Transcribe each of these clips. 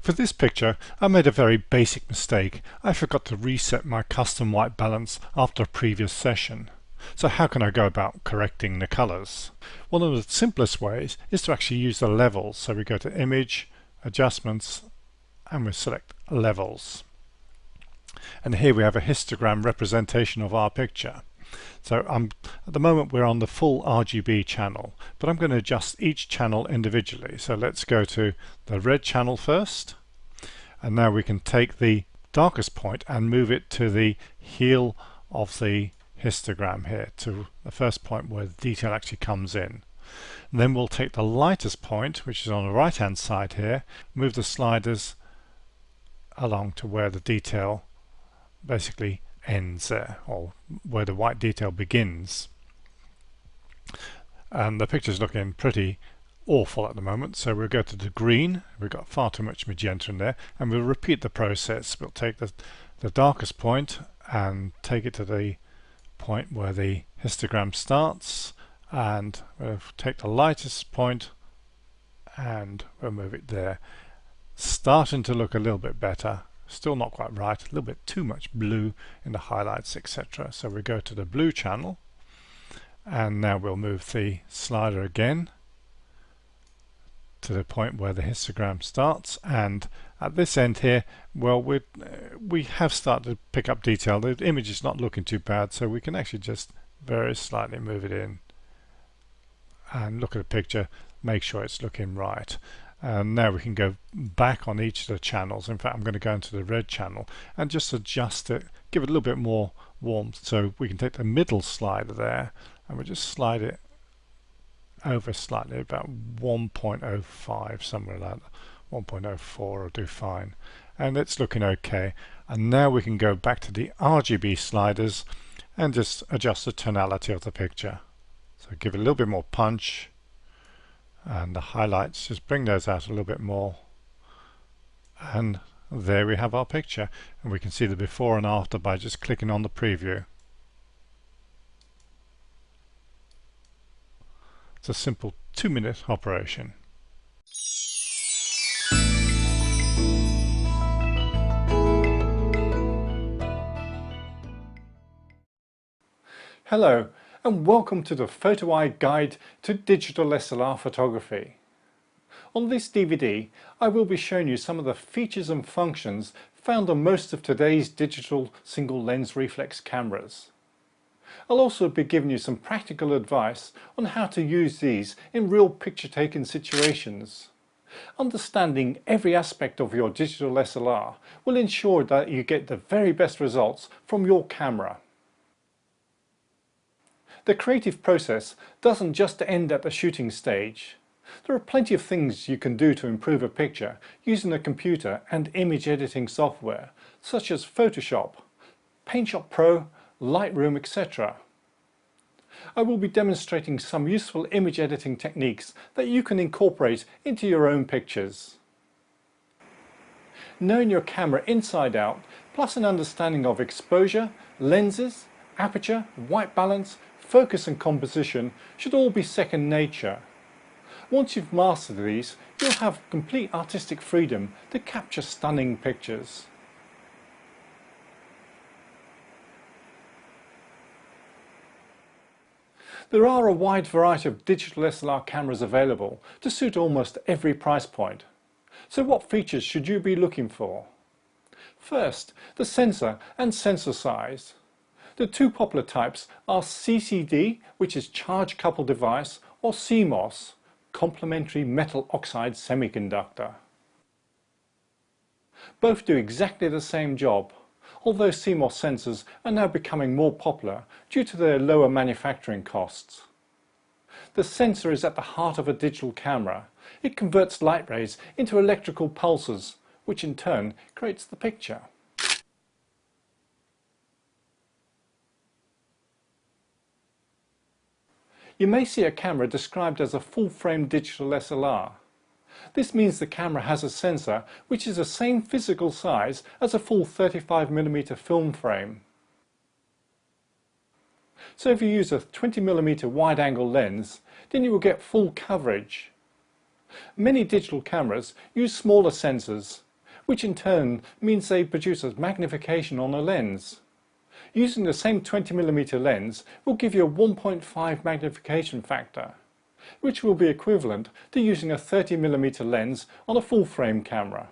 For this picture, I made a very basic mistake. I forgot to reset my custom white balance after a previous session. So how can I go about correcting the colors? One of the simplest ways is to actually use the levels. So we go to Image, Adjustments, and we select Levels. And here we have a histogram representation of our picture. So at the moment we're on the full RGB channel, but I'm going to adjust each channel individually. So let's go to the red channel first, and now we can take the darkest point and move it to the heel of the histogram here, to the first point where the detail actually comes in. And then we'll take the lightest point, which is on the right hand side here, move the sliders along to where the detail basically ends there, or where the white detail begins. And the picture's looking pretty awful at the moment, so we'll go to the green. We've got far too much magenta in there, and we'll repeat the process. We'll take the darkest point and take it to the point where the histogram starts, and we'll take the lightest point and we'll move it there. Starting to look a little bit better. Still not quite right, a little bit too much blue in the highlights, etc. So we go to the blue channel, and now we'll move the slider again to the point where the histogram starts, and at this end here, well, we have started to pick up detail. The image is not looking too bad, so we can actually just very slightly move it in and look at the picture, make sure it's looking right. And now we can go back on each of the channels. In fact, I'm going to go into the red channel and just adjust it, give it a little bit more warmth. So we can take the middle slider there and we'll just slide it over slightly, about 1.05, somewhere like that. 1.04 will do fine. And it's looking okay. And now we can go back to the RGB sliders and just adjust the tonality of the picture. So give it a little bit more punch. And the highlights, just bring those out a little bit more, and there we have our picture, and we can see the before and after by just clicking on the preview. It's a simple 2-minute operation. Hello, and welcome to the Photo Eye Guide to Digital SLR Photography. On this DVD, I will be showing you some of the features and functions found on most of today's digital single lens reflex cameras. I'll also be giving you some practical advice on how to use these in real picture-taking situations. Understanding every aspect of your digital SLR will ensure that you get the very best results from your camera. The creative process doesn't just end at the shooting stage. There are plenty of things you can do to improve a picture using a computer and image editing software such as Photoshop, PaintShop Pro, Lightroom, etc. I will be demonstrating some useful image editing techniques that you can incorporate into your own pictures. Knowing your camera inside out, plus an understanding of exposure, lenses, aperture, white balance, focus and composition should all be second nature. Once you've mastered these, you'll have complete artistic freedom to capture stunning pictures. There are a wide variety of digital SLR cameras available to suit almost every price point. So what features should you be looking for? First, the sensor and sensor size. The two popular types are CCD, which is charge coupled device, or CMOS, complementary metal oxide semiconductor. Both do exactly the same job, although CMOS sensors are now becoming more popular due to their lower manufacturing costs. The sensor is at the heart of a digital camera. It converts light rays into electrical pulses, which in turn creates the picture. You may see a camera described as a full-frame digital SLR. This means the camera has a sensor which is the same physical size as a full 35mm film frame. So if you use a 20mm wide-angle lens, then you will get full coverage. Many digital cameras use smaller sensors, which in turn means they produce a magnification on a lens. Using the same 20mm lens will give you a 1.5 magnification factor, which will be equivalent to using a 30mm lens on a full-frame camera.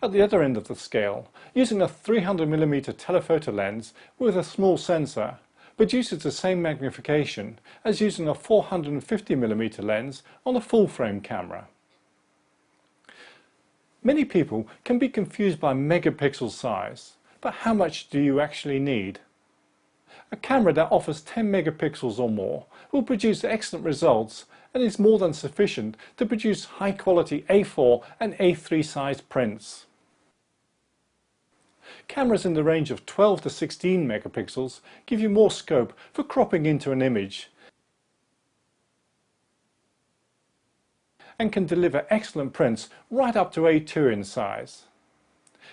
At the other end of the scale, using a 300mm telephoto lens with a small sensor produces the same magnification as using a 450mm lens on a full-frame camera. Many people can be confused by megapixel size, but how much do you actually need? A camera that offers 10 megapixels or more will produce excellent results and is more than sufficient to produce high-quality A4 and A3 size prints. Cameras in the range of 12 to 16 megapixels give you more scope for cropping into an image and can deliver excellent prints right up to A2 in size.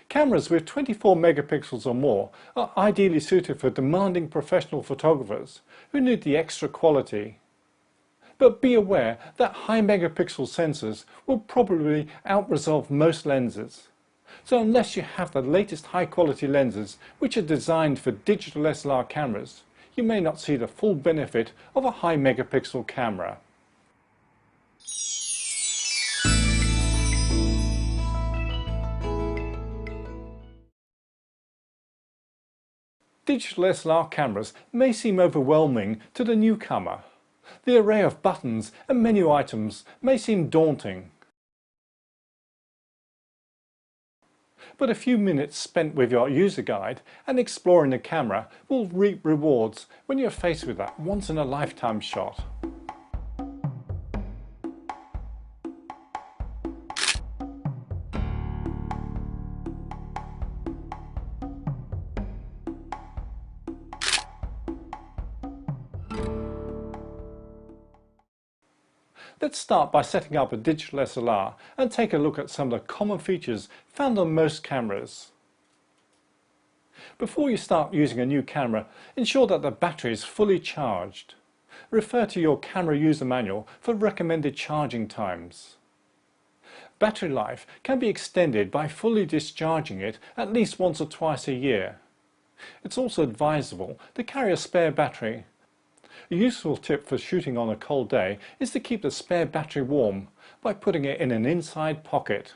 Cameras with 24 megapixels or more are ideally suited for demanding professional photographers who need the extra quality. But be aware that high megapixel sensors will probably out-resolve most lenses. So unless you have the latest high quality lenses which are designed for digital SLR cameras, you may not see the full benefit of a high megapixel camera. Digital SLR cameras may seem overwhelming to the newcomer. The array of buttons and menu items may seem daunting. But a few minutes spent with your user guide and exploring the camera will reap rewards when you're faced with that once-in-a-lifetime shot. Let's start by setting up a digital SLR and take a look at some of the common features found on most cameras. Before you start using a new camera, ensure that the battery is fully charged. Refer to your camera user manual for recommended charging times. Battery life can be extended by fully discharging it at least once or twice a year. It's also advisable to carry a spare battery. A useful tip for shooting on a cold day is to keep the spare battery warm by putting it in an inside pocket.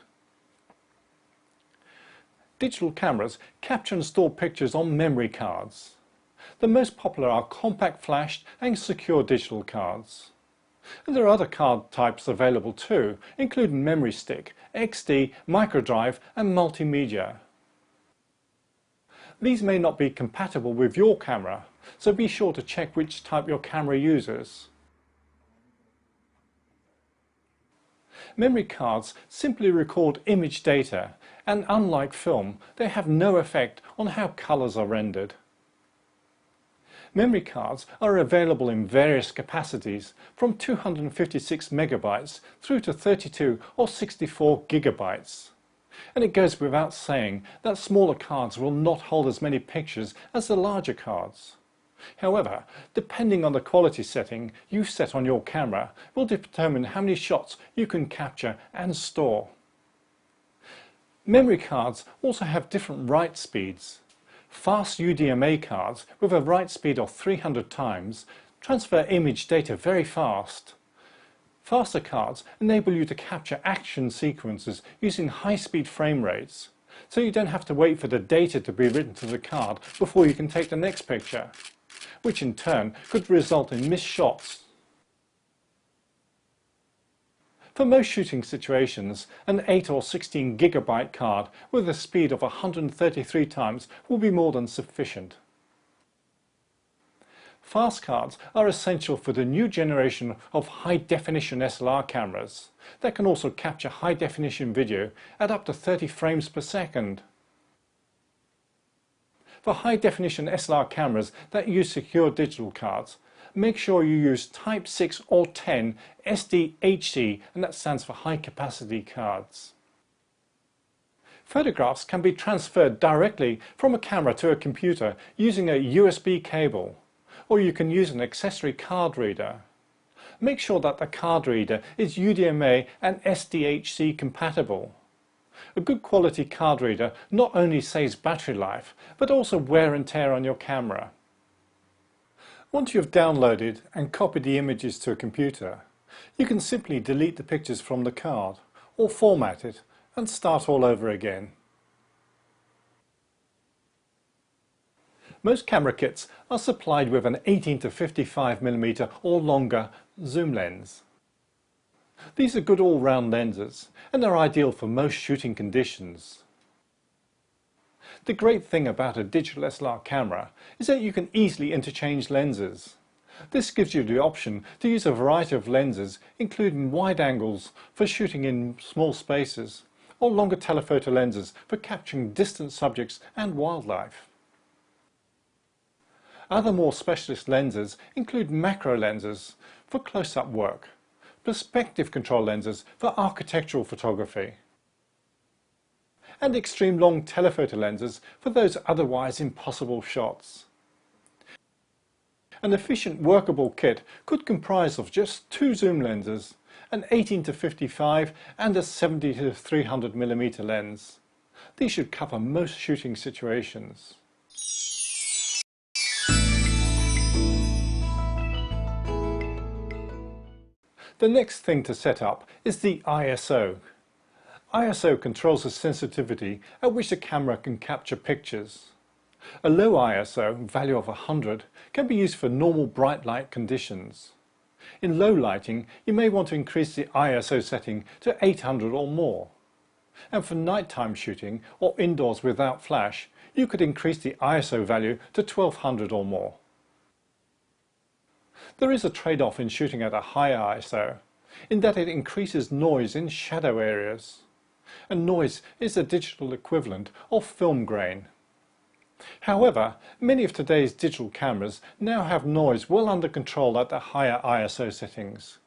Digital cameras capture and store pictures on memory cards. The most popular are compact flashed and secure digital cards. And there are other card types available too, including memory stick, XD, microdrive and multimedia. These may not be compatible with your camera, so be sure to check which type your camera uses. Memory cards simply record image data, and unlike film, they have no effect on how colours are rendered. Memory cards are available in various capacities, from 256 megabytes through to 32 or 64 gigabytes. And it goes without saying that smaller cards will not hold as many pictures as the larger cards. However, depending on the quality setting you set on your camera will determine how many shots you can capture and store. Memory cards also have different write speeds. Fast UDMA cards with a write speed of 300 times transfer image data very fast. Faster cards enable you to capture action sequences using high-speed frame rates, so you don't have to wait for the data to be written to the card before you can take the next picture, which in turn could result in missed shots. For most shooting situations, an 8 or 16 gigabyte card with a speed of 133 times will be more than sufficient. Fast cards are essential for the new generation of high-definition SLR cameras that can also capture high-definition video at up to 30 frames per second. For high-definition SLR cameras that use secure digital cards, make sure you use Type 6 or 10 SDHC, and that stands for high capacity cards. Photographs can be transferred directly from a camera to a computer using a USB cable, or you can use an accessory card reader. Make sure that the card reader is UDMA and SDHC compatible. A good quality card reader not only saves battery life, but also wear and tear on your camera. Once you have downloaded and copied the images to a computer, you can simply delete the pictures from the card, or format it and start all over again. Most camera kits are supplied with an 18 to 55mm or longer zoom lens. These are good all-round lenses and are ideal for most shooting conditions. The great thing about a digital SLR camera is that you can easily interchange lenses. This gives you the option to use a variety of lenses, including wide angles for shooting in small spaces, or longer telephoto lenses for capturing distant subjects and wildlife. Other more specialist lenses include macro lenses for close-up work, perspective control lenses for architectural photography, and extreme long telephoto lenses for those otherwise impossible shots. An efficient workable kit could comprise of just two zoom lenses, an 18 to 55 and a 70 to 300mm lens. These should cover most shooting situations. The next thing to set up is the ISO. ISO controls the sensitivity at which the camera can capture pictures. A low ISO value of 100 can be used for normal bright light conditions. In low lighting, you may want to increase the ISO setting to 800 or more. And for nighttime shooting or indoors without flash, you could increase the ISO value to 1200 or more. There is a trade-off in shooting at a higher ISO, in that it increases noise in shadow areas. And noise is the digital equivalent of film grain. However, many of today's digital cameras now have noise well under control at the higher ISO settings.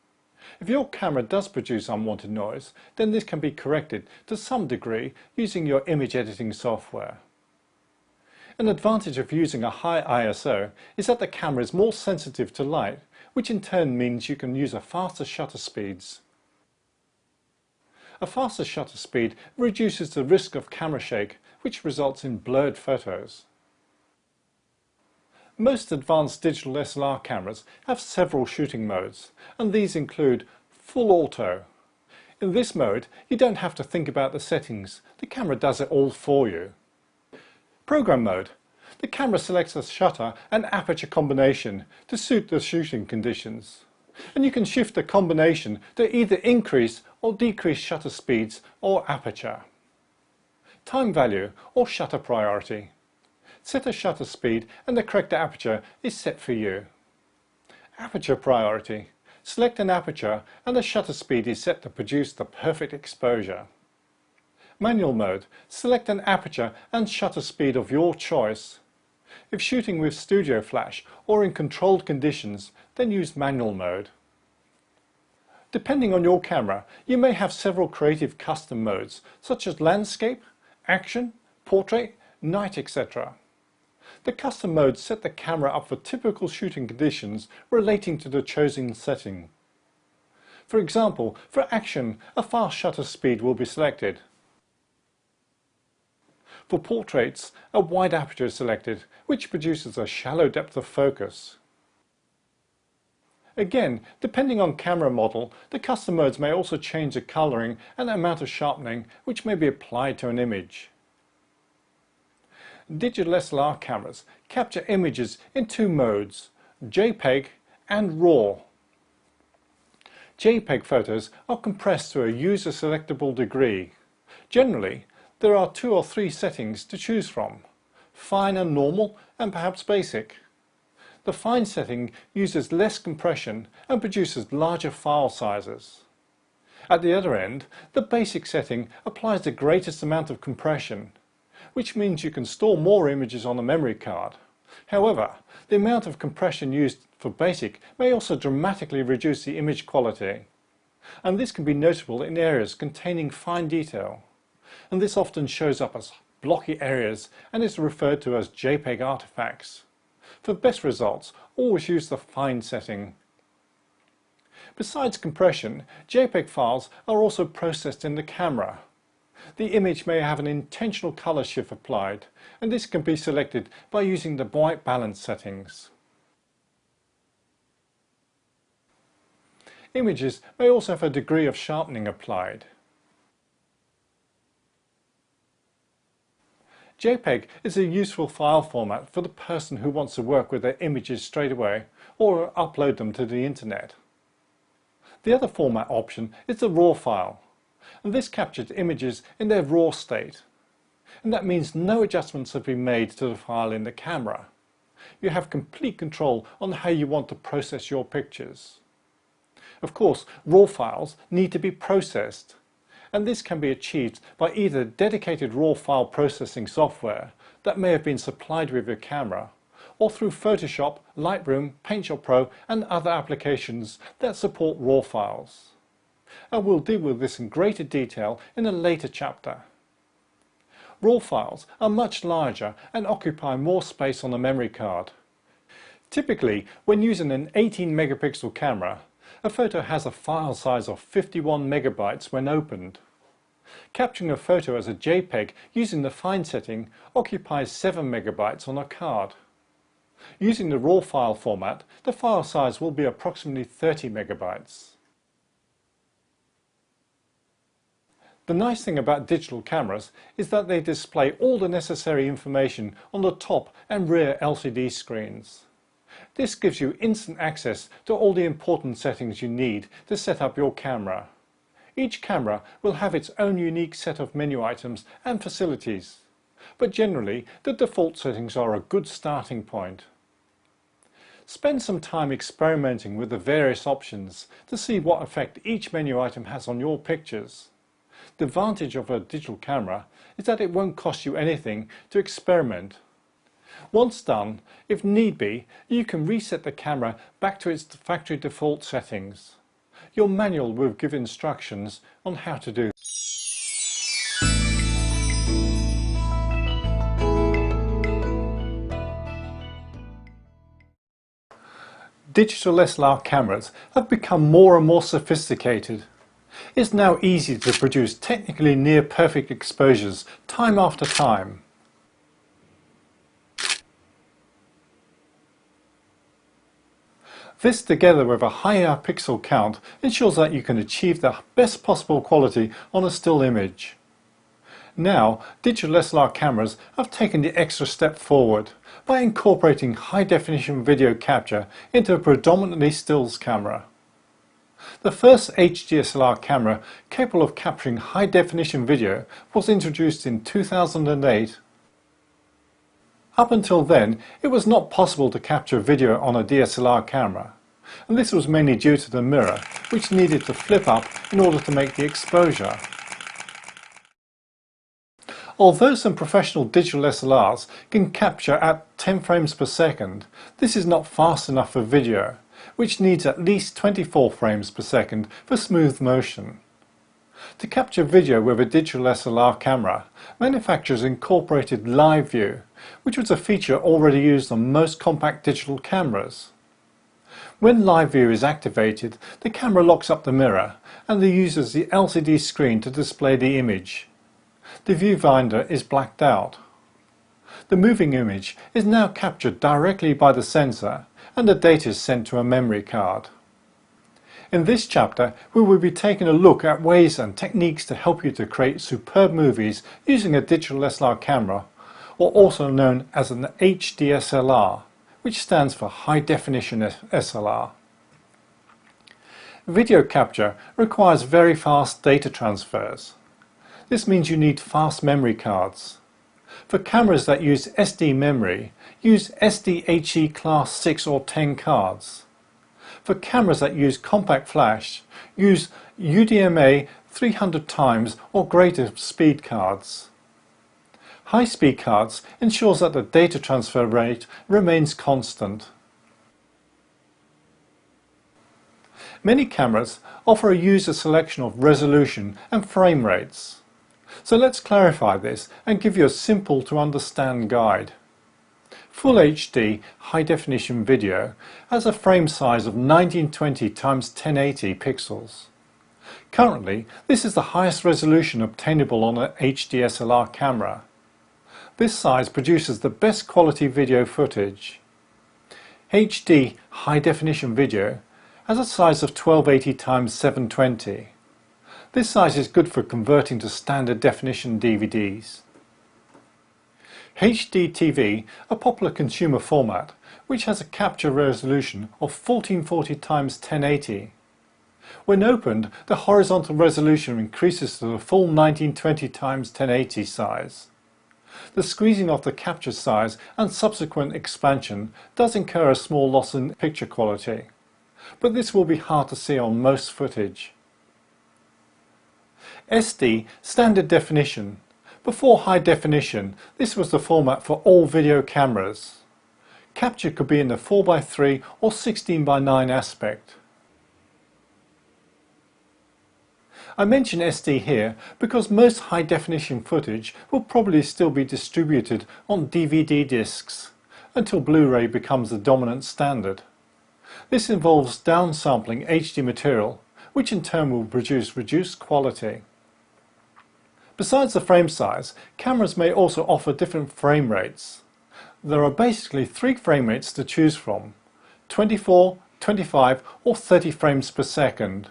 If your camera does produce unwanted noise, then this can be corrected to some degree using your image editing software. An advantage of using a high ISO is that the camera is more sensitive to light, which in turn means you can use a faster shutter speeds. A faster shutter speed reduces the risk of camera shake, which results in blurred photos. Most advanced digital SLR cameras have several shooting modes, and these include full auto. In this mode, you don't have to think about the settings, the camera does it all for you. Program mode. The camera selects a shutter and aperture combination to suit the shooting conditions. And you can shift the combination to either increase or decrease shutter speeds or aperture. Time value or shutter priority. Set a shutter speed and the correct aperture is set for you. Aperture priority. Select an aperture and the shutter speed is set to produce the perfect exposure. Manual mode. Select an aperture and shutter speed of your choice. If shooting with studio flash or in controlled conditions, then use manual mode. Depending on your camera, you may have several creative custom modes, such as landscape, action, portrait, night, etc. The custom modes set the camera up for typical shooting conditions relating to the chosen setting. For example, for action, a fast shutter speed will be selected. For portraits, a wide aperture is selected, which produces a shallow depth of focus. Again, depending on camera model, the custom modes may also change the colouring and amount of sharpening which may be applied to an image. Digital SLR cameras capture images in two modes, Jpeg and Raw. Jpeg photos are compressed to a user-selectable degree. Generally, there are 2 or 3 settings to choose from, fine and normal and perhaps basic. The fine setting uses less compression and produces larger file sizes. At the other end, the basic setting applies the greatest amount of compression, which means you can store more images on a memory card. However, the amount of compression used for basic may also dramatically reduce the image quality, and this can be noticeable in areas containing fine detail. And this often shows up as blocky areas and is referred to as JPEG artifacts. For best results, always use the fine setting. Besides compression, JPEG files are also processed in the camera. The image may have an intentional color shift applied, and this can be selected by using the white balance settings. Images may also have a degree of sharpening applied. JPEG is a useful file format for the person who wants to work with their images straight away or upload them to the internet. The other format option is the RAW file, and this captures images in their raw state. And that means no adjustments have been made to the file in the camera. You have complete control on how you want to process your pictures. Of course, RAW files need to be processed, and this can be achieved by either dedicated RAW file processing software that may have been supplied with your camera, or through Photoshop, Lightroom, PaintShop Pro and other applications that support RAW files. And we'll deal with this in greater detail in a later chapter. RAW files are much larger and occupy more space on the memory card. Typically, when using an 18 megapixel camera, a photo has a file size of 51 megabytes when opened. Capturing a photo as a JPEG using the fine setting occupies 7 megabytes on a card. Using the RAW file format, the file size will be approximately 30 megabytes. The nice thing about digital cameras is that they display all the necessary information on the top and rear LCD screens. This gives you instant access to all the important settings you need to set up your camera. Each camera will have its own unique set of menu items and facilities, but generally the default settings are a good starting point. Spend some time experimenting with the various options to see what effect each menu item has on your pictures. The advantage of a digital camera is that it won't cost you anything to experiment. Once done, if need be, you can reset the camera back to its factory default settings. Your manual will give instructions on how to do this. Digital SLR cameras have become more and more sophisticated. It's now easy to produce technically near perfect exposures time after time. This, together with a higher pixel count, ensures that you can achieve the best possible quality on a still image. Now, digital SLR cameras have taken the extra step forward by incorporating high-definition video capture into a predominantly stills camera. The first HDSLR camera capable of capturing high-definition video was introduced in 2008. Up until then, it was not possible to capture video on a DSLR camera, and this was mainly due to the mirror, which needed to flip up in order to make the exposure. Although some professional digital SLRs can capture at 10 frames per second, this is not fast enough for video, which needs at least 24 frames per second for smooth motion. To capture video with a digital SLR camera, manufacturers incorporated Live View, which was a feature already used on most compact digital cameras. When Live View is activated, the camera locks up the mirror and uses the LCD screen to display the image. The viewfinder is blacked out. The moving image is now captured directly by the sensor and the data is sent to a memory card. In this chapter, we will be taking a look at ways and techniques to help you to create superb movies using a digital SLR camera, or also known as an HDSLR, which stands for High Definition SLR. Video capture requires very fast data transfers. This means you need fast memory cards. For cameras that use SD memory, use SDHC Class 6 or 10 cards. For cameras that use compact flash, use UDMA 300 times or greater speed cards. High-speed cards ensures that the data transfer rate remains constant. Many cameras offer a user selection of resolution and frame rates. So let's clarify this and give you a simple to understand guide. Full HD high-definition video has a frame size of 1920 x 1080 pixels. Currently, this is the highest resolution obtainable on an DSLR camera. This size produces the best quality video footage. HD high-definition video has a size of 1280 x 720. This size is good for converting to standard definition DVDs. HD TV, a popular consumer format, which has a capture resolution of 1440 x 1080. When opened, the horizontal resolution increases to the full 1920 x 1080 size. The squeezing of the capture size and subsequent expansion does incur a small loss in picture quality, but this will be hard to see on most footage. SD standard definition. Before high definition, this was the format for all video cameras. Capture could be in the 4:3 or 16:9 aspect. I mention SD here because most high definition footage will probably still be distributed on DVD discs until Blu-ray becomes the dominant standard. This involves downsampling HD material, which in turn will produce reduced quality. Besides the frame size, cameras may also offer different frame rates. There are basically 3 frame rates to choose from: 24, 25 or 30 frames per second.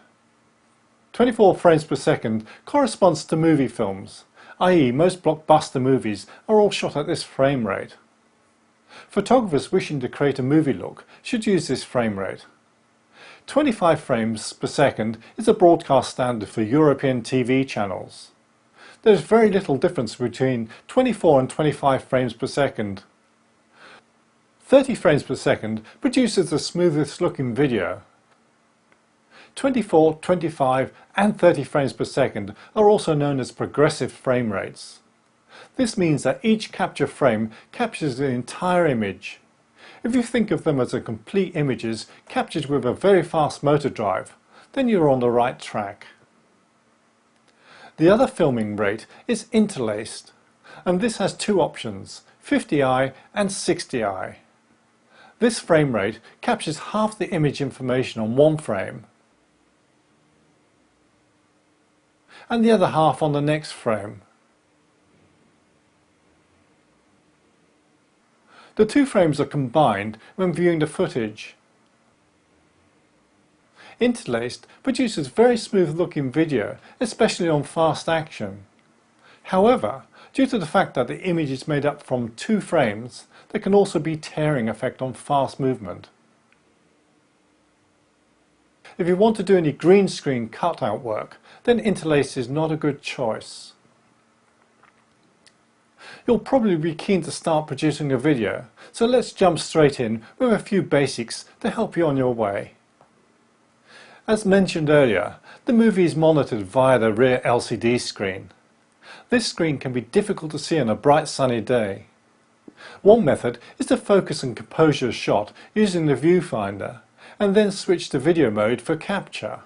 24 frames per second corresponds to movie films, i.e. most blockbuster movies are all shot at this frame rate. Photographers wishing to create a movie look should use this frame rate. 25 frames per second is a broadcast standard for European TV channels. There is very little difference between 24 and 25 frames per second. 30 frames per second produces the smoothest looking video. 24, 25 and 30 frames per second are also known as progressive frame rates. This means that each capture frame captures the entire image. If you think of them as a complete images captured with a very fast motor drive, then you're on the right track. The other filming rate is interlaced, and this has 2 options, 50i and 60i. This frame rate captures half the image information on one frame and the other half on the next frame. The 2 frames are combined when viewing the footage. Interlaced produces very smooth looking video, especially on fast action. However, due to the fact that the image is made up from 2 frames, there can also be tearing effect on fast movement. If you want to do any green screen cutout work, then interlaced is not a good choice. You'll probably be keen to start producing a video, so let's jump straight in with a few basics to help you on your way. As mentioned earlier, the movie is monitored via the rear LCD screen. This screen can be difficult to see on a bright sunny day. One method is to focus and compose your shot using the viewfinder, and then switch to video mode for capture.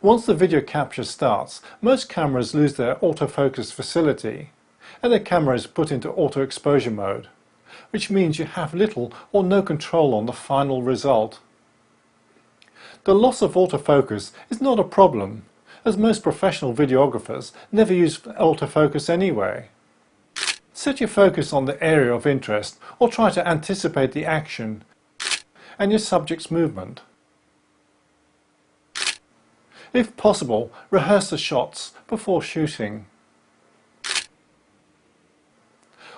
Once the video capture starts, most cameras lose their autofocus facility, and the camera is put into auto exposure mode, which means you have little or no control on the final result. The loss of autofocus is not a problem, as most professional videographers never use autofocus anyway. Set your focus on the area of interest or try to anticipate the action and your subject's movement. If possible, rehearse the shots before shooting.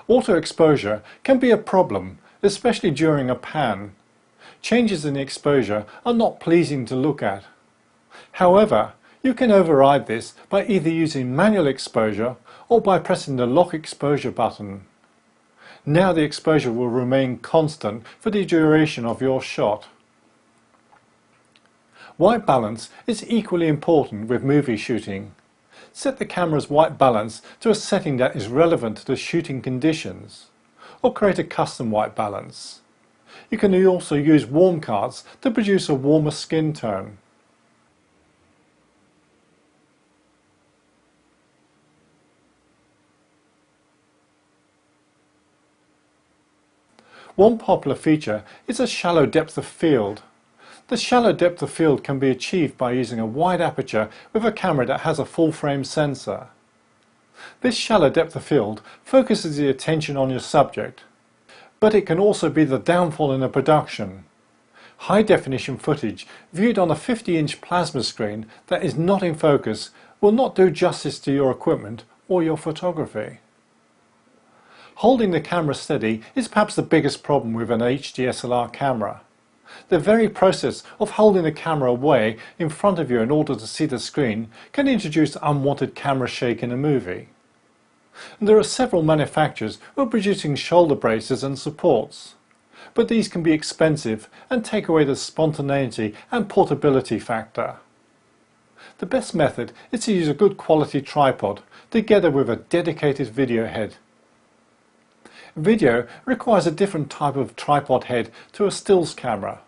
Auto exposure can be a problem, especially during a pan. Changes in the exposure are not pleasing to look at. However, you can override this by either using manual exposure or by pressing the lock exposure button. Now the exposure will remain constant for the duration of your shot. White balance is equally important with movie shooting. Set the camera's white balance to a setting that is relevant to the shooting conditions, or create a custom white balance. You can also use warm cards to produce a warmer skin tone. One popular feature is a shallow depth of field. The shallow depth of field can be achieved by using a wide aperture with a camera that has a full-frame sensor. This shallow depth of field focuses the attention on your subject, but it can also be the downfall in a production. High-definition footage viewed on a 50-inch plasma screen that is not in focus will not do justice to your equipment or your photography. Holding the camera steady is perhaps the biggest problem with an HDSLR camera. The very process of holding the camera away in front of you in order to see the screen can introduce unwanted camera shake in a movie. And there are several manufacturers who are producing shoulder braces and supports, but these can be expensive and take away the spontaneity and portability factor. The best method is to use a good quality tripod together with a dedicated video head. Video requires a different type of tripod head to a stills camera.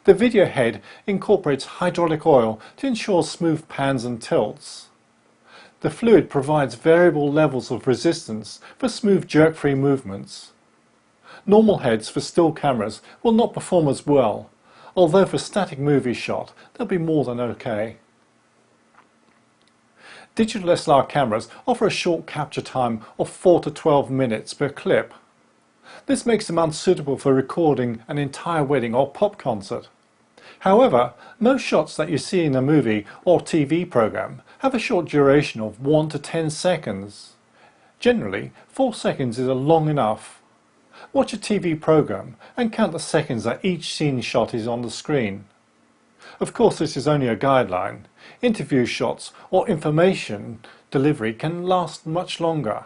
The video head incorporates hydraulic oil to ensure smooth pans and tilts. The fluid provides variable levels of resistance for smooth jerk-free movements. Normal heads for still cameras will not perform as well, although for static movie shot they'll be more than okay. Digital SLR cameras offer a short capture time of 4 to 12 minutes per clip. This makes them unsuitable for recording an entire wedding or pop concert. However, most shots that you see in a movie or TV program have a short duration of 1 to 10 seconds. Generally, 4 seconds is long enough. Watch a TV program and count the seconds that each scene shot is on the screen. Of course, this is only a guideline. Interview shots or information delivery can last much longer.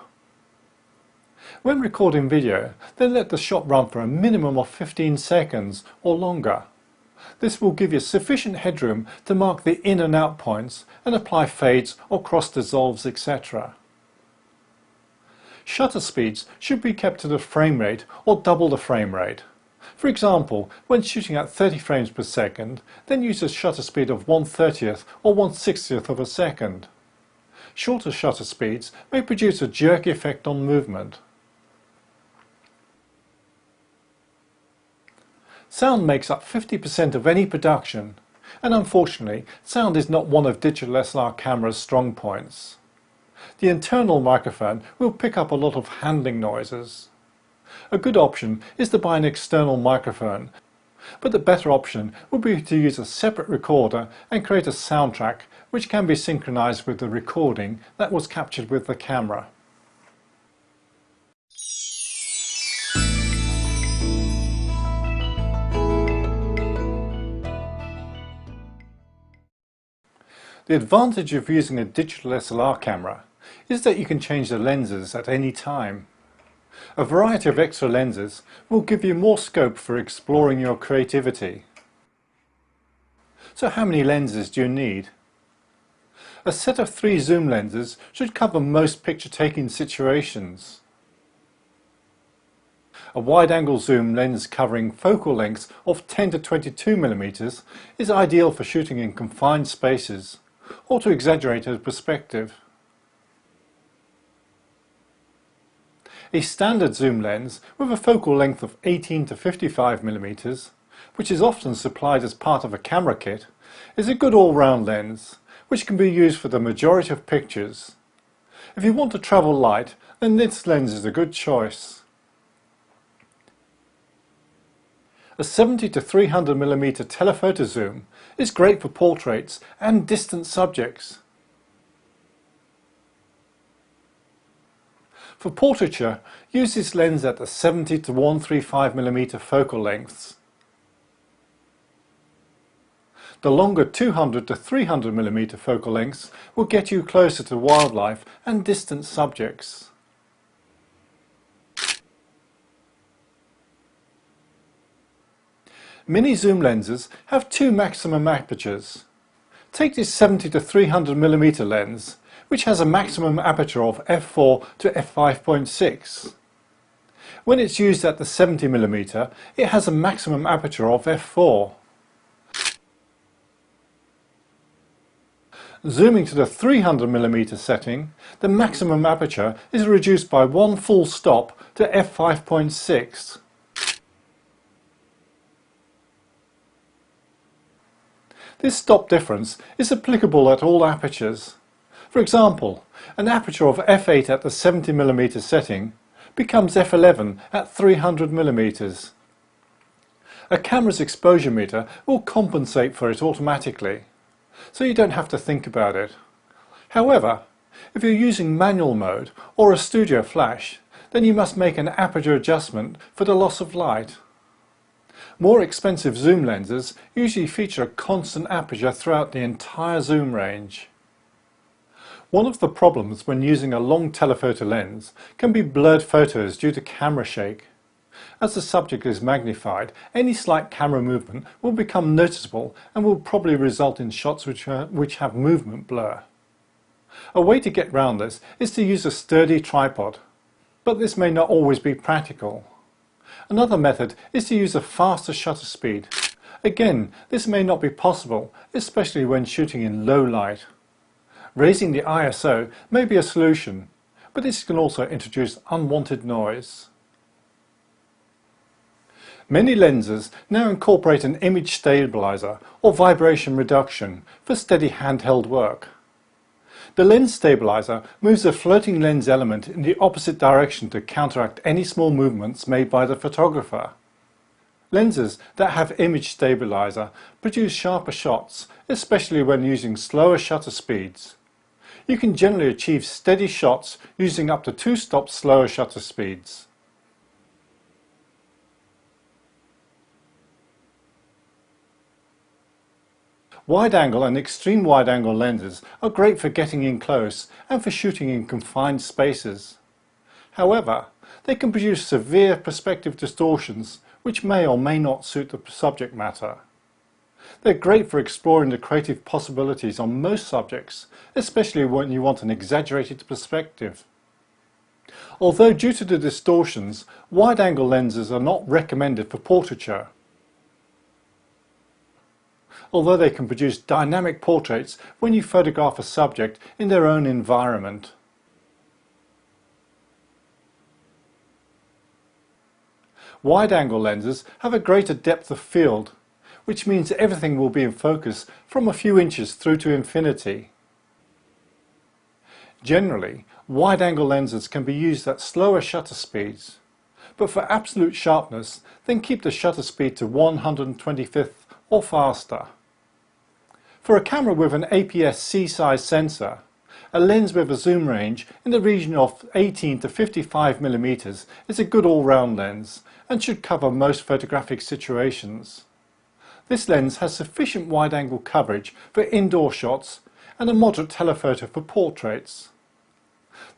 When recording video, then let the shot run for a minimum of 15 seconds or longer. This will give you sufficient headroom to mark the in and out points and apply fades or cross dissolves, etc. Shutter speeds should be kept to the frame rate or double the frame rate. For example, when shooting at 30 frames per second, then use a shutter speed of 1/30th or 1/60th of a second. Shorter shutter speeds may produce a jerky effect on movement. Sound makes up 50% of any production, and unfortunately, sound is not one of digital SLR cameras' strong points. The internal microphone will pick up a lot of handling noises. A good option is to buy an external microphone, but the better option would be to use a separate recorder and create a soundtrack which can be synchronized with the recording that was captured with the camera. The advantage of using a digital SLR camera is that you can change the lenses at any time. A variety of extra lenses will give you more scope for exploring your creativity. So how many lenses do you need? A set of 3 zoom lenses should cover most picture-taking situations. A wide-angle zoom lens covering focal lengths of 10 to 22 mm is ideal for shooting in confined spaces or to exaggerate a perspective. A standard zoom lens with a focal length of 18 to 55 mm, which is often supplied as part of a camera kit, is a good all-round lens, which can be used for the majority of pictures. If you want to travel light, then this lens is a good choice. A 70 to 300 mm telephoto zoom is great for portraits and distant subjects. For portraiture, use this lens at the 70 to 135 mm focal lengths. The longer 200 to 300 mm focal lengths will get you closer to wildlife and distant subjects. Mini zoom lenses have 2 maximum apertures. Take this 70 to 300 mm lens, which has a maximum aperture of f4 to f5.6. When it's used at the 70 mm, it has a maximum aperture of f4. Zooming to the 300 mm setting, the maximum aperture is reduced by 1 full stop to f5.6. This stop difference is applicable at all apertures. For example, an aperture of f8 at the 70mm setting becomes f11 at 300mm. A camera's exposure meter will compensate for it automatically, so you don't have to think about it. However, if you're using manual mode or a studio flash, then you must make an aperture adjustment for the loss of light. More expensive zoom lenses usually feature a constant aperture throughout the entire zoom range. One of the problems when using a long telephoto lens can be blurred photos due to camera shake. As the subject is magnified, any slight camera movement will become noticeable and will probably result in shots which have movement blur. A way to get round this is to use a sturdy tripod, but this may not always be practical. Another method is to use a faster shutter speed. Again, this may not be possible, especially when shooting in low light. Raising the ISO may be a solution, but this can also introduce unwanted noise. Many lenses now incorporate an image stabilizer or vibration reduction for steady handheld work. The lens stabilizer moves a floating lens element in the opposite direction to counteract any small movements made by the photographer. Lenses that have image stabilizer produce sharper shots, especially when using slower shutter speeds. You can generally achieve steady shots using up to 2 stops slower shutter speeds. Wide-angle and extreme wide-angle lenses are great for getting in close and for shooting in confined spaces. However, they can produce severe perspective distortions which may or may not suit the subject matter. They're great for exploring the creative possibilities on most subjects, especially when you want an exaggerated perspective. Although due to the distortions, wide-angle lenses are not recommended for portraiture. Although they can produce dynamic portraits when you photograph a subject in their own environment. Wide-angle lenses have a greater depth of field, which means everything will be in focus from a few inches through to infinity. Generally, wide-angle lenses can be used at slower shutter speeds, but for absolute sharpness, then keep the shutter speed to 1/125th or faster. For a camera with an APS-C size sensor, a lens with a zoom range in the region of 18 to 55mm is a good all-round lens and should cover most photographic situations. This lens has sufficient wide-angle coverage for indoor shots and a moderate telephoto for portraits.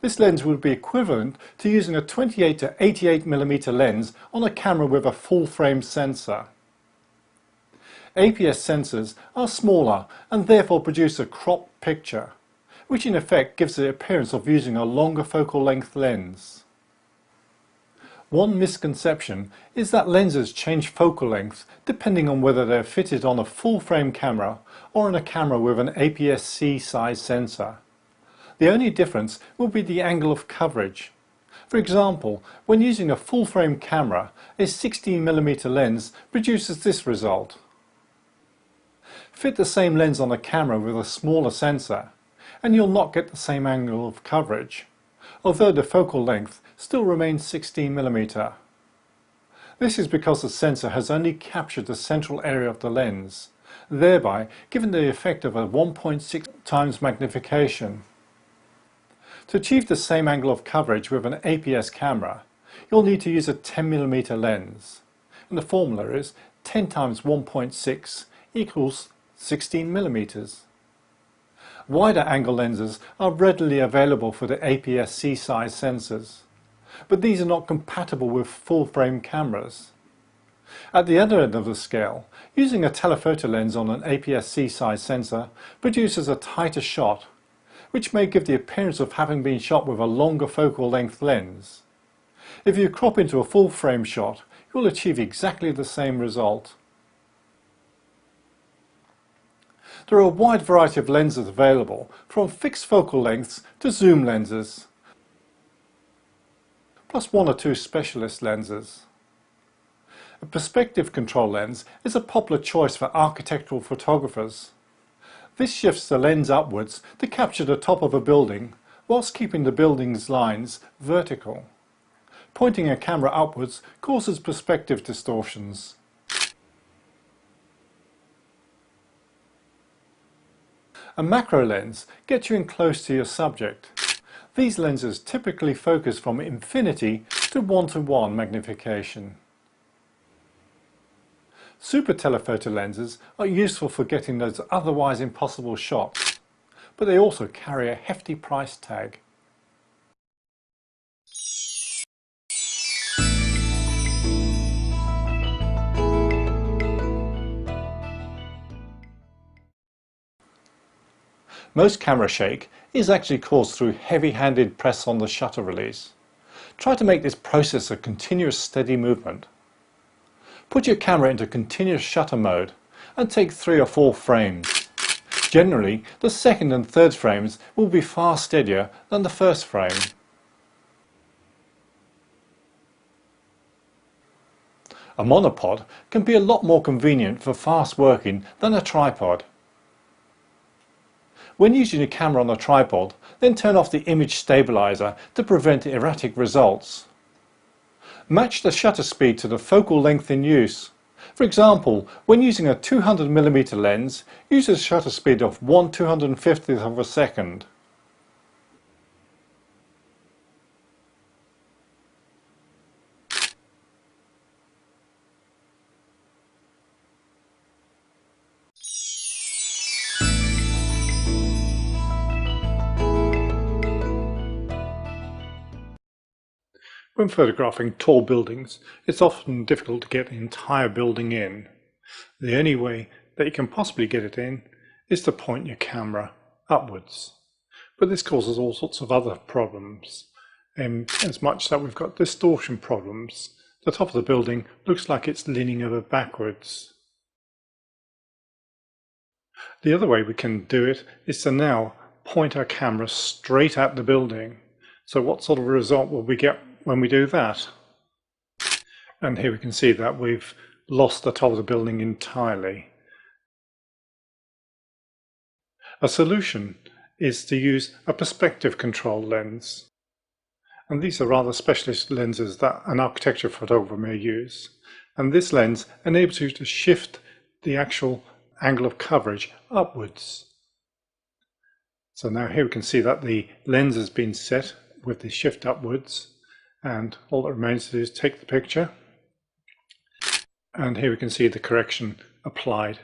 This lens would be equivalent to using a 28 to 88mm lens on a camera with a full-frame sensor. APS sensors are smaller and therefore produce a cropped picture, which in effect gives the appearance of using a longer focal length lens. One misconception is that lenses change focal length depending on whether they're fitted on a full-frame camera or on a camera with an APS-C size sensor. The only difference will be the angle of coverage. For example, when using a full-frame camera, a 16mm lens produces this result. Fit the same lens on a camera with a smaller sensor, and you'll not get the same angle of coverage, although the focal length still remains 16mm. This is because the sensor has only captured the central area of the lens, thereby giving the effect of a 1.6 times magnification. To achieve the same angle of coverage with an APS camera, you'll need to use a 10mm lens, and the formula is 10 times 1.6 equals 16mm. Wider angle lenses are readily available for the APS-C size sensors, but these are not compatible with full-frame cameras. At the other end of the scale, using a telephoto lens on an APS-C size sensor produces a tighter shot, which may give the appearance of having been shot with a longer focal length lens. If you crop into a full-frame shot, you'll achieve exactly the same result. There are a wide variety of lenses available, from fixed focal lengths to zoom lenses, plus 1 or 2 specialist lenses. A perspective control lens is a popular choice for architectural photographers. This shifts the lens upwards to capture the top of a building whilst keeping the building's lines vertical. Pointing a camera upwards causes perspective distortions. A macro lens gets you in close to your subject. These lenses typically focus from infinity to 1:1 magnification. Super telephoto lenses are useful for getting those otherwise impossible shots, but they also carry a hefty price tag. Most camera shake is actually caused through heavy-handed press on the shutter release. Try to make this process a continuous steady movement. Put your camera into continuous shutter mode and take 3 or 4 frames. Generally, the second and third frames will be far steadier than the first frame. A monopod can be a lot more convenient for fast working than a tripod. When using a camera on a tripod, then turn off the image stabilizer to prevent erratic results. Match the shutter speed to the focal length in use. For example, when using a 200mm lens, use a shutter speed of 1/250th of a second. When photographing tall buildings, it's often difficult to get the entire building in. The only way that you can possibly get it in is to point your camera upwards. But this causes all sorts of other problems, as much that we've got distortion problems. The top of the building looks like it's leaning over backwards. The other way we can do it is to now point our camera straight at the building. So what sort of result will we get when we do that? And here we can see that we've lost the top of the building entirely. A solution is to use a perspective control lens. And these are rather specialist lenses that an architecture photographer may use. And this lens enables you to shift the actual angle of coverage upwards. So now here we can see that the lens has been set with the shift upwards, and all that remains to do is take the picture, and here we can see the correction applied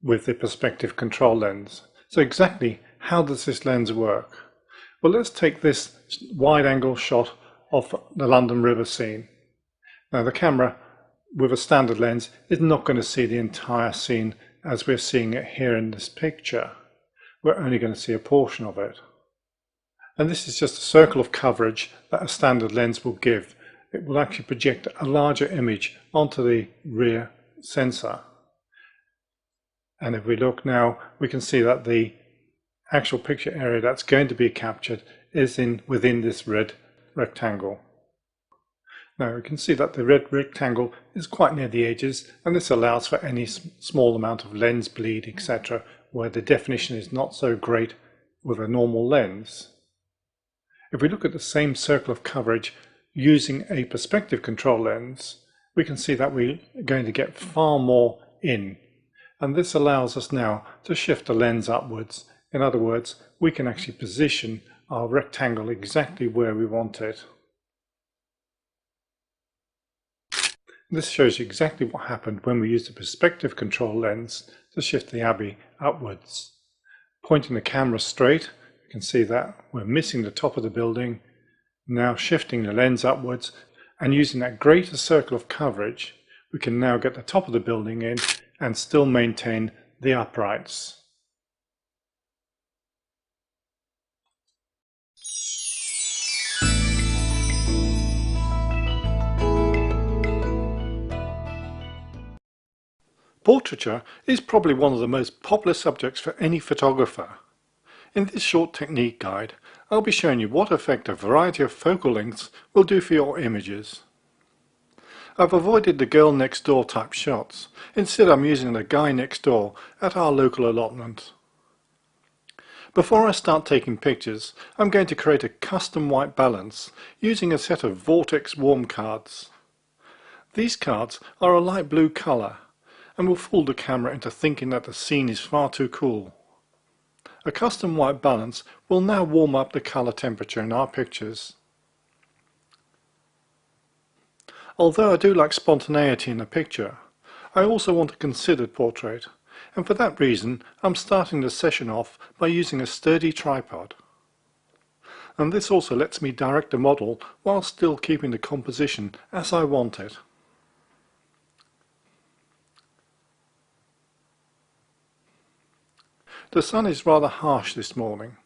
with the perspective control lens. So exactly how does this lens work? Well, let's take this wide angle shot of the London River scene. Now the camera with a standard lens is not going to see the entire scene as we're seeing it here in this picture. We're only going to see a portion of it. And this is just a circle of coverage that a standard lens will give. It will actually project a larger image onto the rear sensor. And if we look now, we can see that the actual picture area that's going to be captured is within this red rectangle. Now we can see that the red rectangle is quite near the edges, and this allows for any small amount of lens bleed, etc., where the definition is not so great with a normal lens. If we look at the same circle of coverage using a perspective control lens, we can see that we're going to get far more in. And this allows us now to shift the lens upwards. In other words, we can actually position our rectangle exactly where we want it. This shows you exactly what happened when we used a perspective control lens to shift the abbey upwards. Pointing the camera straight, you can see that we're missing the top of the building. Now shifting the lens upwards and using that greater circle of coverage, we can now get the top of the building in and still maintain the uprights. Portraiture is probably one of the most popular subjects for any photographer. In this short technique guide, I'll be showing you what effect a variety of focal lengths will do for your images. I've avoided the girl next door type shots. Instead I'm using the guy next door at our local allotment. Before I start taking pictures, I'm going to create a custom white balance using a set of Vortex warm cards. These cards are a light blue colour and will fool the camera into thinking that the scene is far too cool. A custom white balance will now warm up the colour temperature in our pictures. Although I do like spontaneity in a picture, I also want a considered portrait, and for that reason I'm starting the session off by using a sturdy tripod. And this also lets me direct the model while still keeping the composition as I want it. The sun is rather harsh this morning,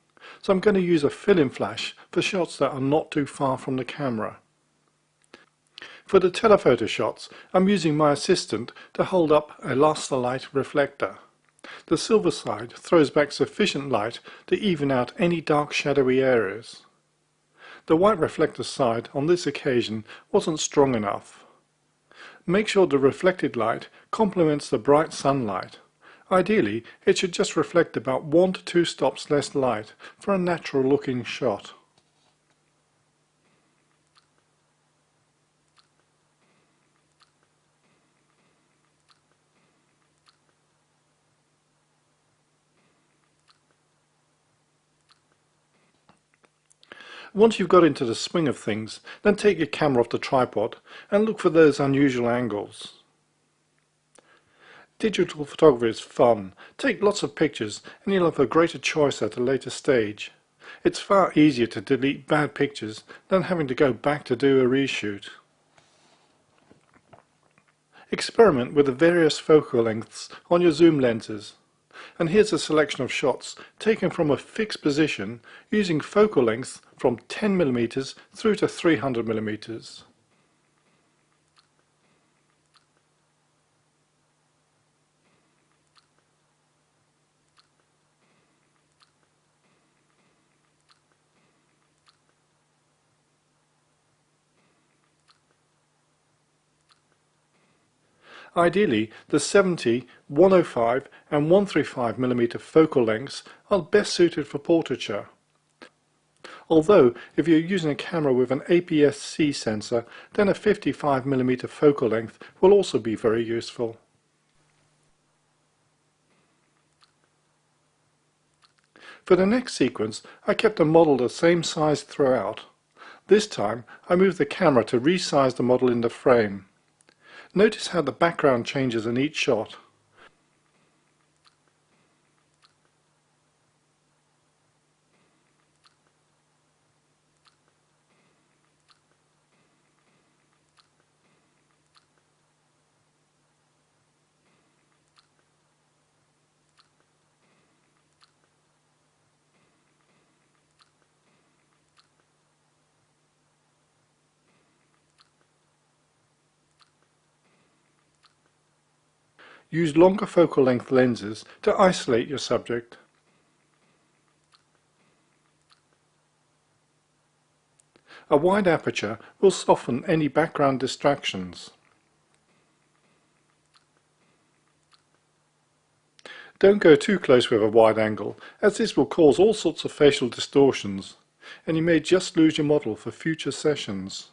so I'm going to use a fill-in flash for shots that are not too far from the camera. For the telephoto shots, I'm using my assistant to hold up a lost light reflector. The silver side throws back sufficient light to even out any dark shadowy areas. The white reflector side on this occasion wasn't strong enough. Make sure the reflected light complements the bright sunlight. Ideally, it should just reflect about 1 to 2 stops less light for a natural looking shot. Once you've got into the swing of things, then take your camera off the tripod and look for those unusual angles. Digital photography is fun. Take lots of pictures and you'll have a greater choice at a later stage. It's far easier to delete bad pictures than having to go back to do a reshoot. Experiment with the various focal lengths on your zoom lenses. And here's a selection of shots taken from a fixed position using focal lengths from 10mm through to 300mm. Ideally, the 70, 105 and 135mm focal lengths are best suited for portraiture. Although, if you're using a camera with an APS-C sensor, then a 55mm focal length will also be very useful. For the next sequence, I kept the model the same size throughout. This time, I moved the camera to resize the model in the frame. Notice how the background changes in each shot. Use longer focal length lenses to isolate your subject. A wide aperture will soften any background distractions. Don't go too close with a wide angle, as this will cause all sorts of facial distortions, and you may just lose your model for future sessions.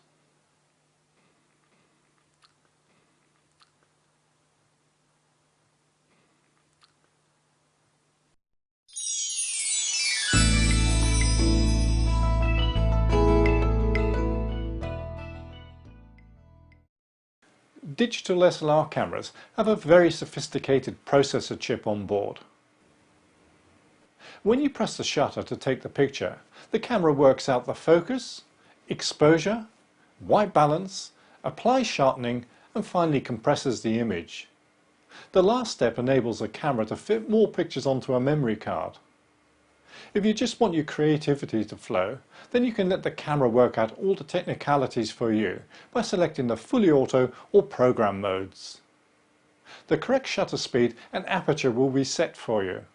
Digital SLR cameras have a very sophisticated processor chip on board. When you press the shutter to take the picture, the camera works out the focus, exposure, white balance, applies sharpening and finally compresses the image. The last step enables the camera to fit more pictures onto a memory card. If you just want your creativity to flow, then you can let the camera work out all the technicalities for you by selecting the fully auto or program modes. The correct shutter speed and aperture will be set for you.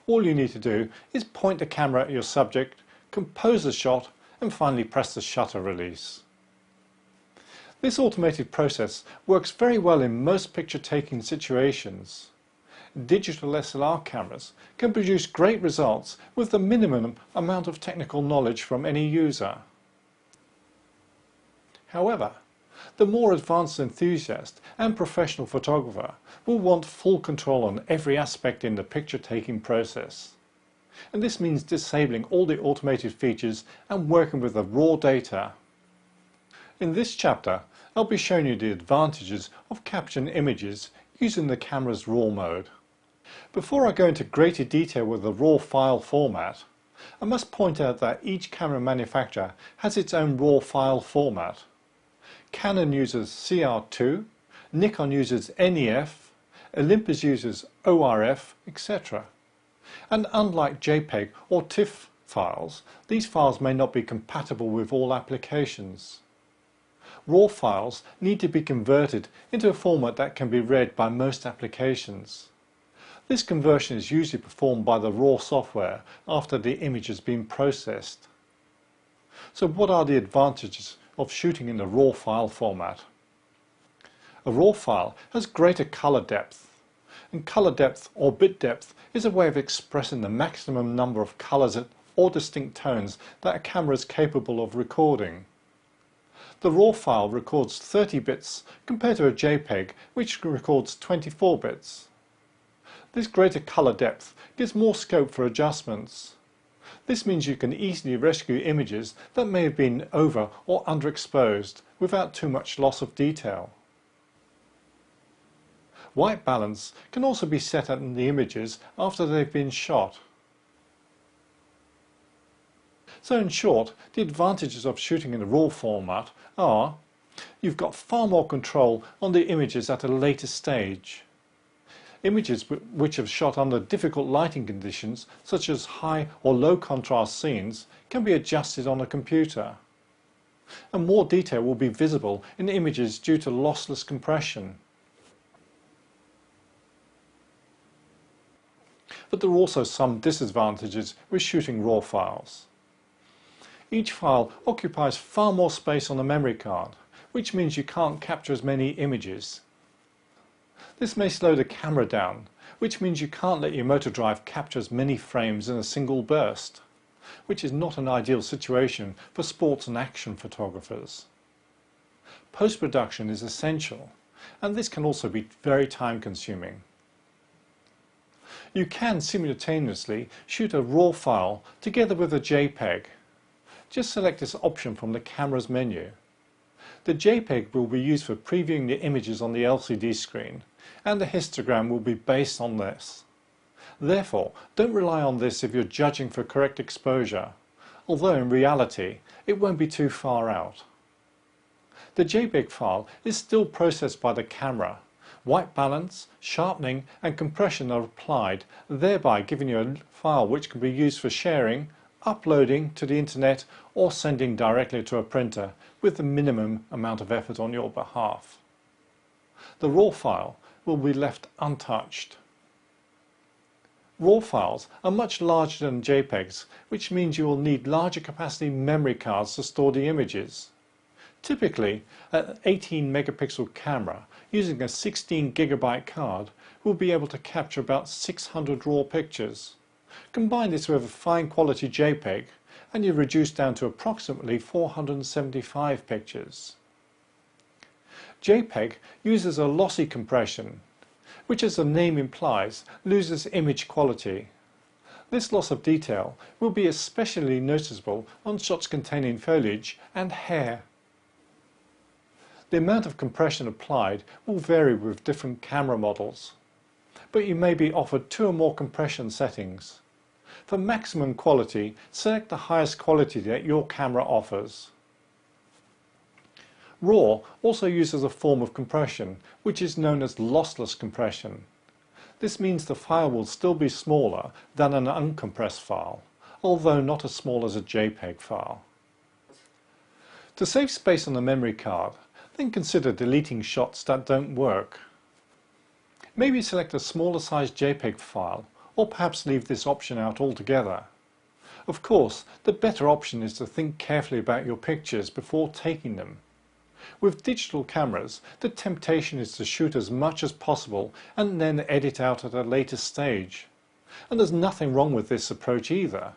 All you need to do is point the camera at your subject, compose the shot and finally press the shutter release. This automated process works very well in most picture-taking situations. Digital SLR cameras can produce great results with the minimum amount of technical knowledge from any user. However, the more advanced enthusiast and professional photographer will want full control on every aspect in the picture-taking process. And this means disabling all the automated features and working with the raw data. In this chapter, I'll be showing you the advantages of capturing images using the camera's RAW mode. Before I go into greater detail with the RAW file format, I must point out that each camera manufacturer has its own RAW file format. Canon uses CR2, Nikon uses NEF, Olympus uses ORF, etc. And unlike JPEG or TIFF files, these files may not be compatible with all applications. RAW files need to be converted into a format that can be read by most applications. This conversion is usually performed by the RAW software after the image has been processed. So what are the advantages of shooting in the RAW file format? A RAW file has greater color depth, and color depth or bit depth is a way of expressing the maximum number of colors or distinct tones that a camera is capable of recording. The RAW file records 30 bits compared to a JPEG which records 24 bits. This greater color depth gives more scope for adjustments. This means you can easily rescue images that may have been over or underexposed without too much loss of detail. White balance can also be set in the images after they've been shot. So in short, the advantages of shooting in the RAW format are: you've got far more control on the images at a later stage. Images which have shot under difficult lighting conditions, such as high or low contrast scenes, can be adjusted on a computer. And more detail will be visible in images due to lossless compression. But there are also some disadvantages with shooting RAW files. Each file occupies far more space on the memory card, which means you can't capture as many images. This may slow the camera down, which means you can't let your motor drive capture as many frames in a single burst, which is not an ideal situation for sports and action photographers. Post-production is essential, and this can also be very time-consuming. You can simultaneously shoot a RAW file together with a JPEG. Just select this option from the camera's menu. The JPEG will be used for previewing the images on the LCD screen, and the histogram will be based on this. Therefore, don't rely on this if you're judging for correct exposure, although in reality it won't be too far out. The JPEG file is still processed by the camera. White balance, sharpening and compression are applied, thereby giving you a file which can be used for sharing, uploading to the internet or sending directly to a printer with the minimum amount of effort on your behalf. The RAW file will be left untouched. RAW files are much larger than JPEGs, which means you will need larger capacity memory cards to store the images. Typically, an 18 megapixel camera using a 16 gigabyte card will be able to capture about 600 RAW pictures. Combine this with a fine quality JPEG and you reduce down to approximately 475 pictures. JPEG uses a lossy compression, which, as the name implies, loses image quality. This loss of detail will be especially noticeable on shots containing foliage and hair. The amount of compression applied will vary with different camera models, but you may be offered 2 or more compression settings. For maximum quality, select the highest quality that your camera offers. RAW also uses a form of compression, which is known as lossless compression. This means the file will still be smaller than an uncompressed file, although not as small as a JPEG file. To save space on the memory card, then consider deleting shots that don't work. Maybe select a smaller size JPEG file, or perhaps leave this option out altogether. Of course, the better option is to think carefully about your pictures before taking them. With digital cameras, the temptation is to shoot as much as possible and then edit out at a later stage. And there's nothing wrong with this approach either.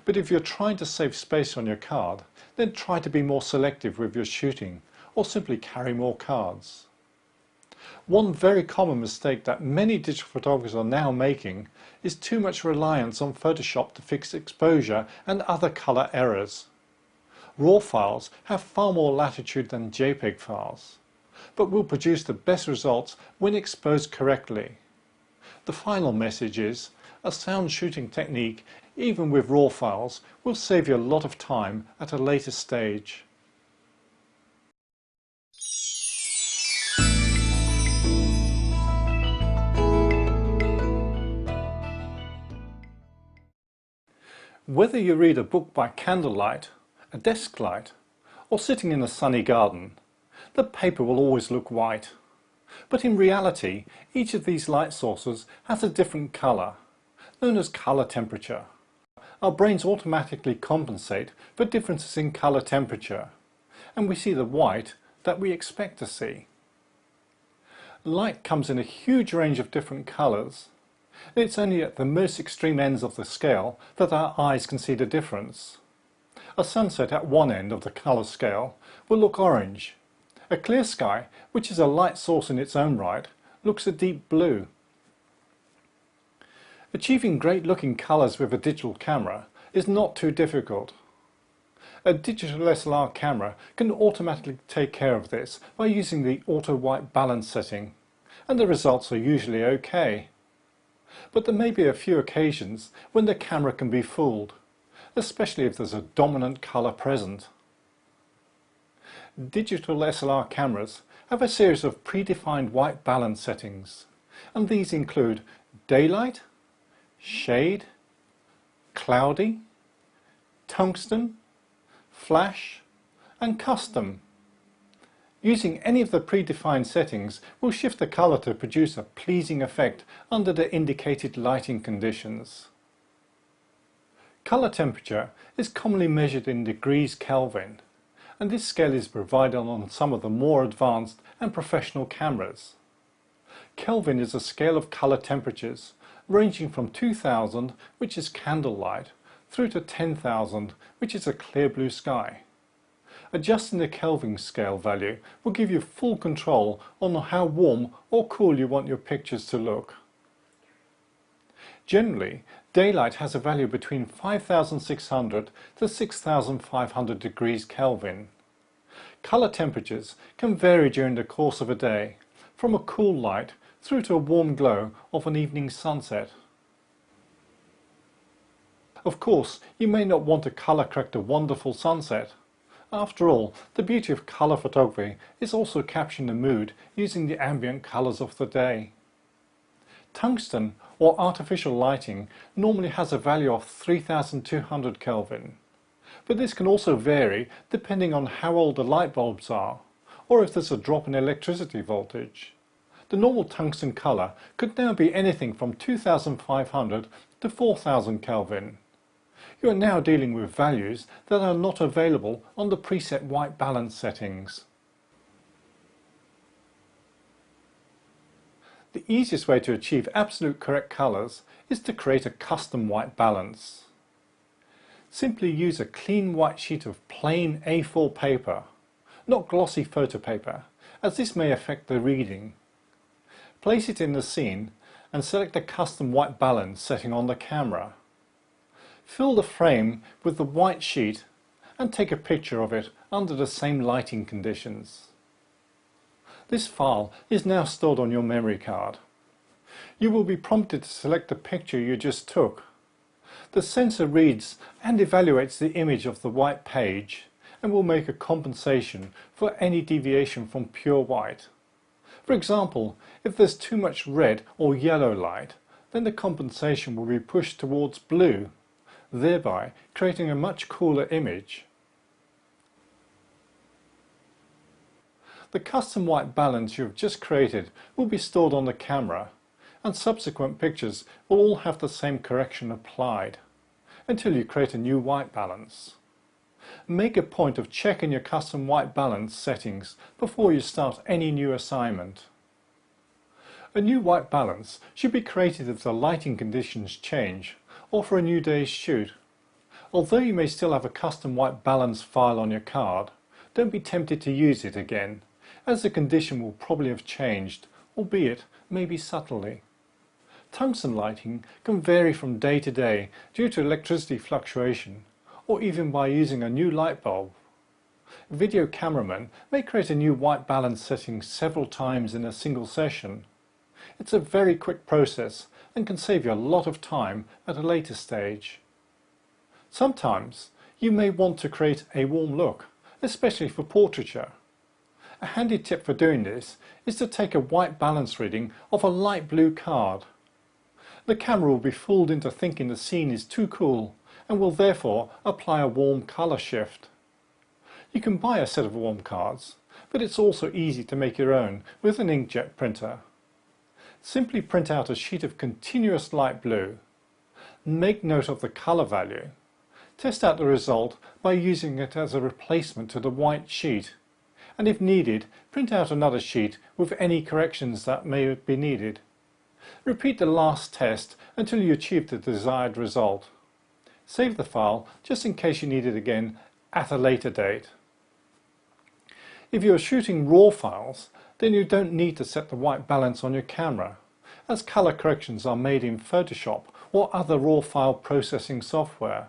But if you're trying to save space on your card, then try to be more selective with your shooting, or simply carry more cards. One very common mistake that many digital photographers are now making is too much reliance on Photoshop to fix exposure and other colour errors. RAW files have far more latitude than JPEG files, but will produce the best results when exposed correctly. The final message is, a sound shooting technique, even with RAW files, will save you a lot of time at a later stage. Whether you read a book by candlelight, a desk light, or sitting in a sunny garden, the paper will always look white. But in reality, each of these light sources has a different colour, known as colour temperature. Our brains automatically compensate for differences in colour temperature, and we see the white that we expect to see. Light comes in a huge range of different colours. It's only at the most extreme ends of the scale that our eyes can see the difference. A sunset at one end of the colour scale will look orange. A clear sky, which is a light source in its own right, looks a deep blue. Achieving great looking colours with a digital camera is not too difficult. A digital SLR camera can automatically take care of this by using the auto white balance setting, and the results are usually okay. But there may be a few occasions when the camera can be fooled, especially if there's a dominant colour present. Digital SLR cameras have a series of predefined white balance settings, and these include daylight, shade, cloudy, tungsten, flash, and custom. Using any of the predefined settings will shift the colour to produce a pleasing effect under the indicated lighting conditions. Colour temperature is commonly measured in degrees Kelvin, and this scale is provided on some of the more advanced and professional cameras. Kelvin is a scale of colour temperatures ranging from 2000, which is candlelight, through to 10,000, which is a clear blue sky. Adjusting the Kelvin scale value will give you full control on how warm or cool you want your pictures to look. Generally, daylight has a value between 5600 to 6500 degrees Kelvin. Colour temperatures can vary during the course of a day, from a cool light through to a warm glow of an evening sunset. Of course, you may not want to colour correct a wonderful sunset. After all, the beauty of colour photography is also capturing the mood using the ambient colours of the day. Tungsten or artificial lighting normally has a value of 3200 Kelvin, but this can also vary depending on how old the light bulbs are, or if there's a drop in electricity voltage. The normal tungsten colour could now be anything from 2500 to 4000 Kelvin. You are now dealing with values that are not available on the preset white balance settings. The easiest way to achieve absolute correct colours is to create a custom white balance. Simply use a clean white sheet of plain A4 paper, not glossy photo paper, as this may affect the reading. Place it in the scene and select a custom white balance setting on the camera. Fill the frame with the white sheet and take a picture of it under the same lighting conditions. This file is now stored on your memory card. You will be prompted to select the picture you just took. The sensor reads and evaluates the image of the white page and will make a compensation for any deviation from pure white. For example, if there's too much red or yellow light, then the compensation will be pushed towards blue, thereby creating a much cooler image. The custom white balance you have just created will be stored on the camera, and subsequent pictures will all have the same correction applied, until you create a new white balance. Make a point of checking your custom white balance settings before you start any new assignment. A new white balance should be created if the lighting conditions change or for a new day's shoot. Although you may still have a custom white balance file on your card, don't be tempted to use it again, as the condition will probably have changed, albeit maybe subtly. Tungsten lighting can vary from day to day due to electricity fluctuation, or even by using a new light bulb. Video cameramen may create a new white balance setting several times in a single session. It's a very quick process and can save you a lot of time at a later stage. Sometimes you may want to create a warm look, especially for portraiture. A handy tip for doing this is to take a white balance reading of a light blue card. The camera will be fooled into thinking the scene is too cool and will therefore apply a warm colour shift. You can buy a set of warm cards, but it's also easy to make your own with an inkjet printer. Simply print out a sheet of continuous light blue. Make note of the colour value. Test out the result by using it as a replacement to the white sheet, and if needed, print out another sheet with any corrections that may be needed. Repeat the last test until you achieve the desired result. Save the file just in case you need it again at a later date. If you are shooting RAW files, then you don't need to set the white balance on your camera, as colour corrections are made in Photoshop or other RAW file processing software.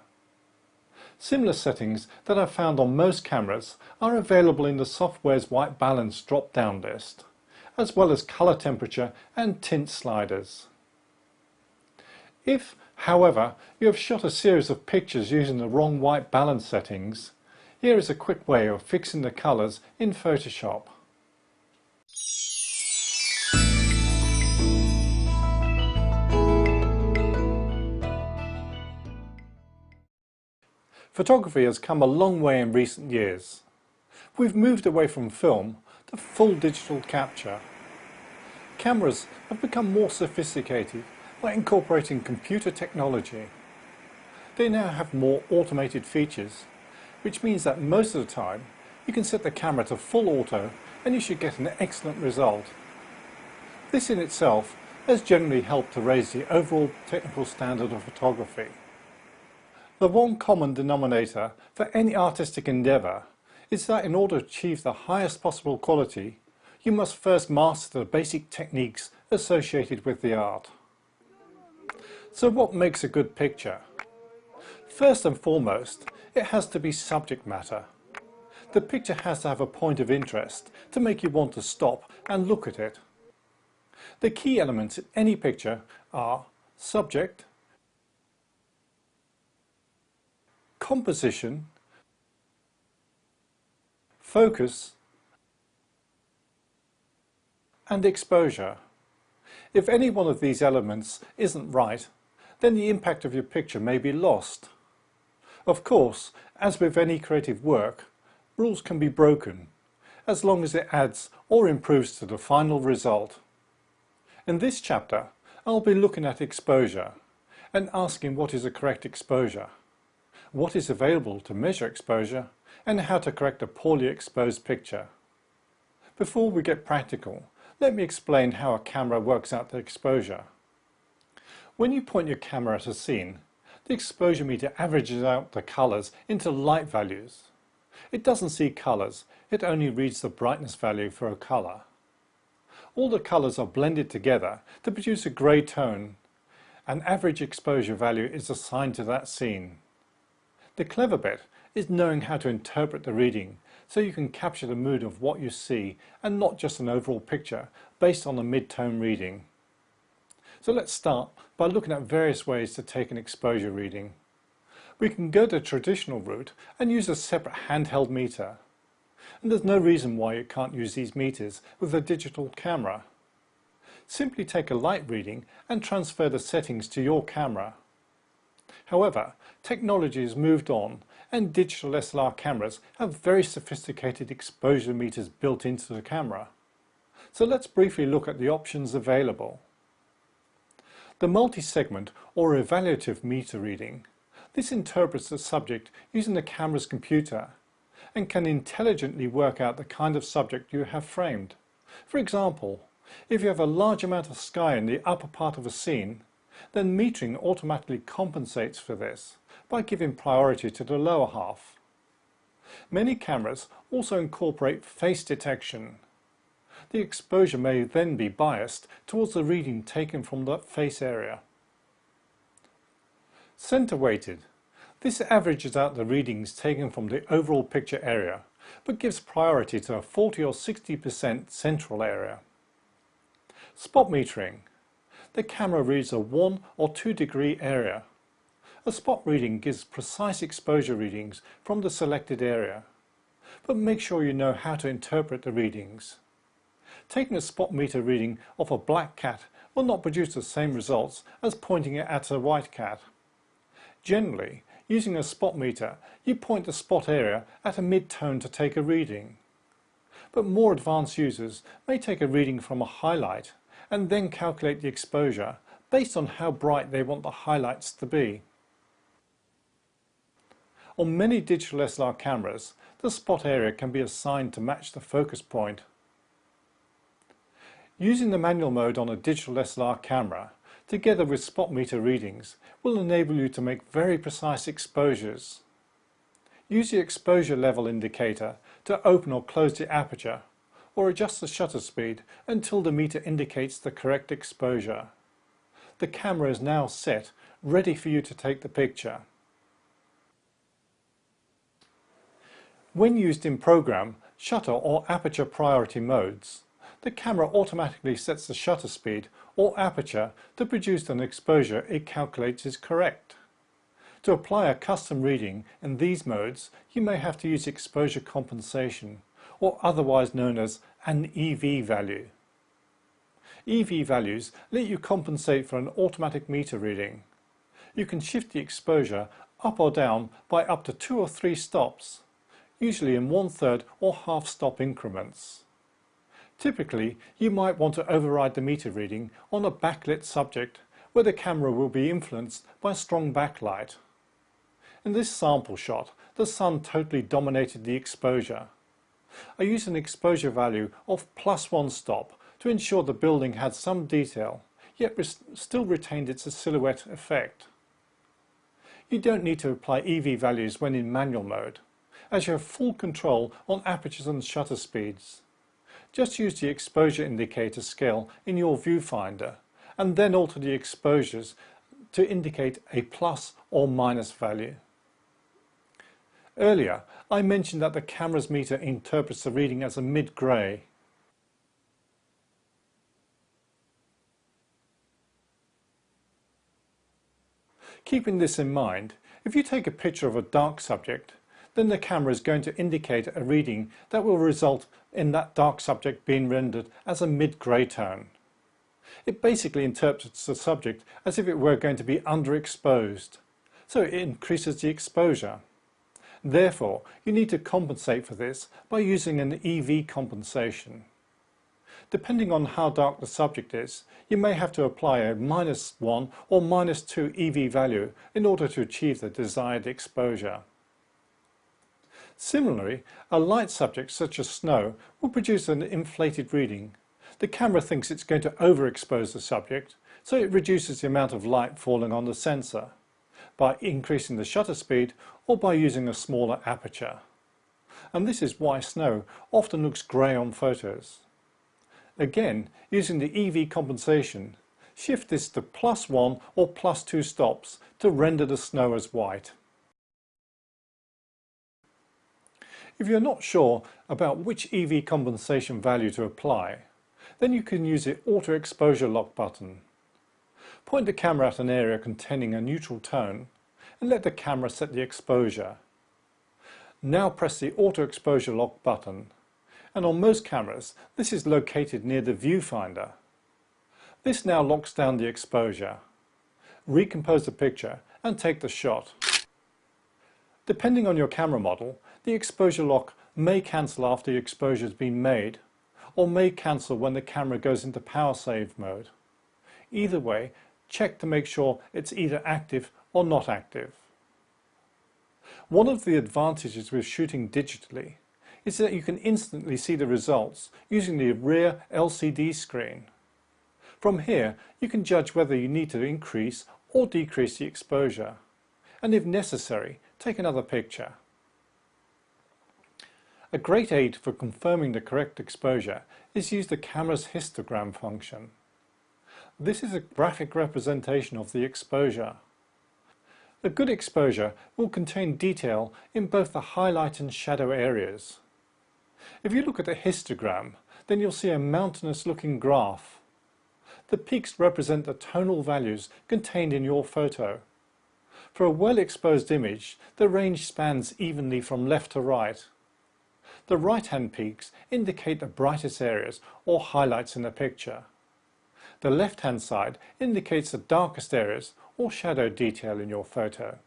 Similar settings that are found on most cameras are available in the software's white balance drop-down list, as well as colour temperature and tint sliders. If, however, you have shot a series of pictures using the wrong white balance settings, here is a quick way of fixing the colours in Photoshop. Photography has come a long way in recent years. We've moved away from film to full digital capture. Cameras have become more sophisticated by incorporating computer technology. They now have more automated features, which means that most of the time you can set the camera to full auto and you should get an excellent result. This in itself has generally helped to raise the overall technical standard of photography. The one common denominator for any artistic endeavour is that in order to achieve the highest possible quality, you must first master the basic techniques associated with the art. So what makes a good picture? First and foremost, it has to be subject matter. The picture has to have a point of interest to make you want to stop and look at it. The key elements in any picture are subject, composition, focus, and exposure. If any one of these elements isn't right, then the impact of your picture may be lost. Of course, as with any creative work, rules can be broken, as long as it adds or improves to the final result. In this chapter, I'll be looking at exposure and asking what is a correct exposure, what is available to measure exposure, and how to correct a poorly exposed picture. Before we get practical, let me explain how a camera works out the exposure. When you point your camera at a scene, the exposure meter averages out the colours into light values. It doesn't see colours, it only reads the brightness value for a colour. All the colours are blended together to produce a grey tone. An average exposure value is assigned to that scene. The clever bit is knowing how to interpret the reading so you can capture the mood of what you see and not just an overall picture based on a mid-tone reading. So let's start by looking at various ways to take an exposure reading. We can go the traditional route and use a separate handheld meter. And there's no reason why you can't use these meters with a digital camera. Simply take a light reading and transfer the settings to your camera. However, technology has moved on and digital SLR cameras have very sophisticated exposure meters built into the camera. So let's briefly look at the options available. The multi-segment or evaluative meter reading This interprets the subject using the camera's computer and can intelligently work out the kind of subject you have framed. For example, if you have a large amount of sky in the upper part of a scene, then metering automatically compensates for this by giving priority to the lower half. Many cameras also incorporate face detection. The exposure may then be biased towards the reading taken from that face area. Center weighted. This averages out the readings taken from the overall picture area, but gives priority to a 40 or 60% central area. Spot metering. The camera reads a 1 or 2 degree area. A spot reading gives precise exposure readings from the selected area, but make sure you know how to interpret the readings. Taking a spot meter reading of a black cat will not produce the same results as pointing it at a white cat. Generally, using a spot meter, you point the spot area at a mid-tone to take a reading. But more advanced users may take a reading from a highlight and then calculate the exposure based on how bright they want the highlights to be. On many digital SLR cameras, the spot area can be assigned to match the focus point. Using the manual mode on a digital SLR camera, together with spot meter readings, will enable you to make very precise exposures. Use the exposure level indicator to open or close the aperture, or adjust the shutter speed until the meter indicates the correct exposure. The camera is now set, ready for you to take the picture. When used in program, shutter or aperture priority modes, the camera automatically sets the shutter speed or aperture to produce an exposure it calculates is correct. To apply a custom reading in these modes, you may have to use exposure compensation, or otherwise known as an EV value. EV values let you compensate for an automatic meter reading. You can shift the exposure up or down by up to 2 or 3 stops, usually in 1/3 or half stop increments. Typically, you might want to override the meter reading on a backlit subject where the camera will be influenced by strong backlight. In this sample shot, the sun totally dominated the exposure. I used an exposure value of +1 stop to ensure the building had some detail, yet still retained its silhouette effect. You don't need to apply EV values when in manual mode, as you have full control on apertures and shutter speeds. Just use the exposure indicator scale in your viewfinder and then alter the exposures to indicate a plus or minus value. Earlier, I mentioned that the camera's meter interprets the reading as a mid-grey. Keeping this in mind, if you take a picture of a dark subject, then the camera is going to indicate a reading that will result in that dark subject being rendered as a mid-grey tone. It basically interprets the subject as if it were going to be underexposed, so it increases the exposure. Therefore, you need to compensate for this by using an EV compensation. Depending on how dark the subject is, you may have to apply a -1 or -2 EV value in order to achieve the desired exposure. Similarly, a light subject such as snow will produce an inflated reading. The camera thinks it's going to overexpose the subject, so it reduces the amount of light falling on the sensor by increasing the shutter speed or by using a smaller aperture. And this is why snow often looks grey on photos. Again, using the EV compensation, shift this to +1 or +2 stops to render the snow as white. If you're not sure about which EV compensation value to apply, then you can use the Auto Exposure Lock button. Point the camera at an area containing a neutral tone and let the camera set the exposure. Now press the Auto Exposure Lock button, and on most cameras this is located near the viewfinder. This now locks down the exposure. Recompose the picture and take the shot. Depending on your camera model, the exposure lock may cancel after the exposure has been made, or may cancel when the camera goes into power save mode. Either way, check to make sure it's either active or not active. One of the advantages with shooting digitally is that you can instantly see the results using the rear LCD screen. From here, you can judge whether you need to increase or decrease the exposure, and if necessary, take another picture. A great aid for confirming the correct exposure is use the camera's histogram function. This is a graphic representation of the exposure. A good exposure will contain detail in both the highlight and shadow areas. If you look at a histogram, then you'll see a mountainous looking graph. The peaks represent the tonal values contained in your photo. For a well-exposed image, the range spans evenly from left to right. The right-hand peaks indicate the brightest areas or highlights in the picture. The left-hand side indicates the darkest areas or shadow detail in your photo.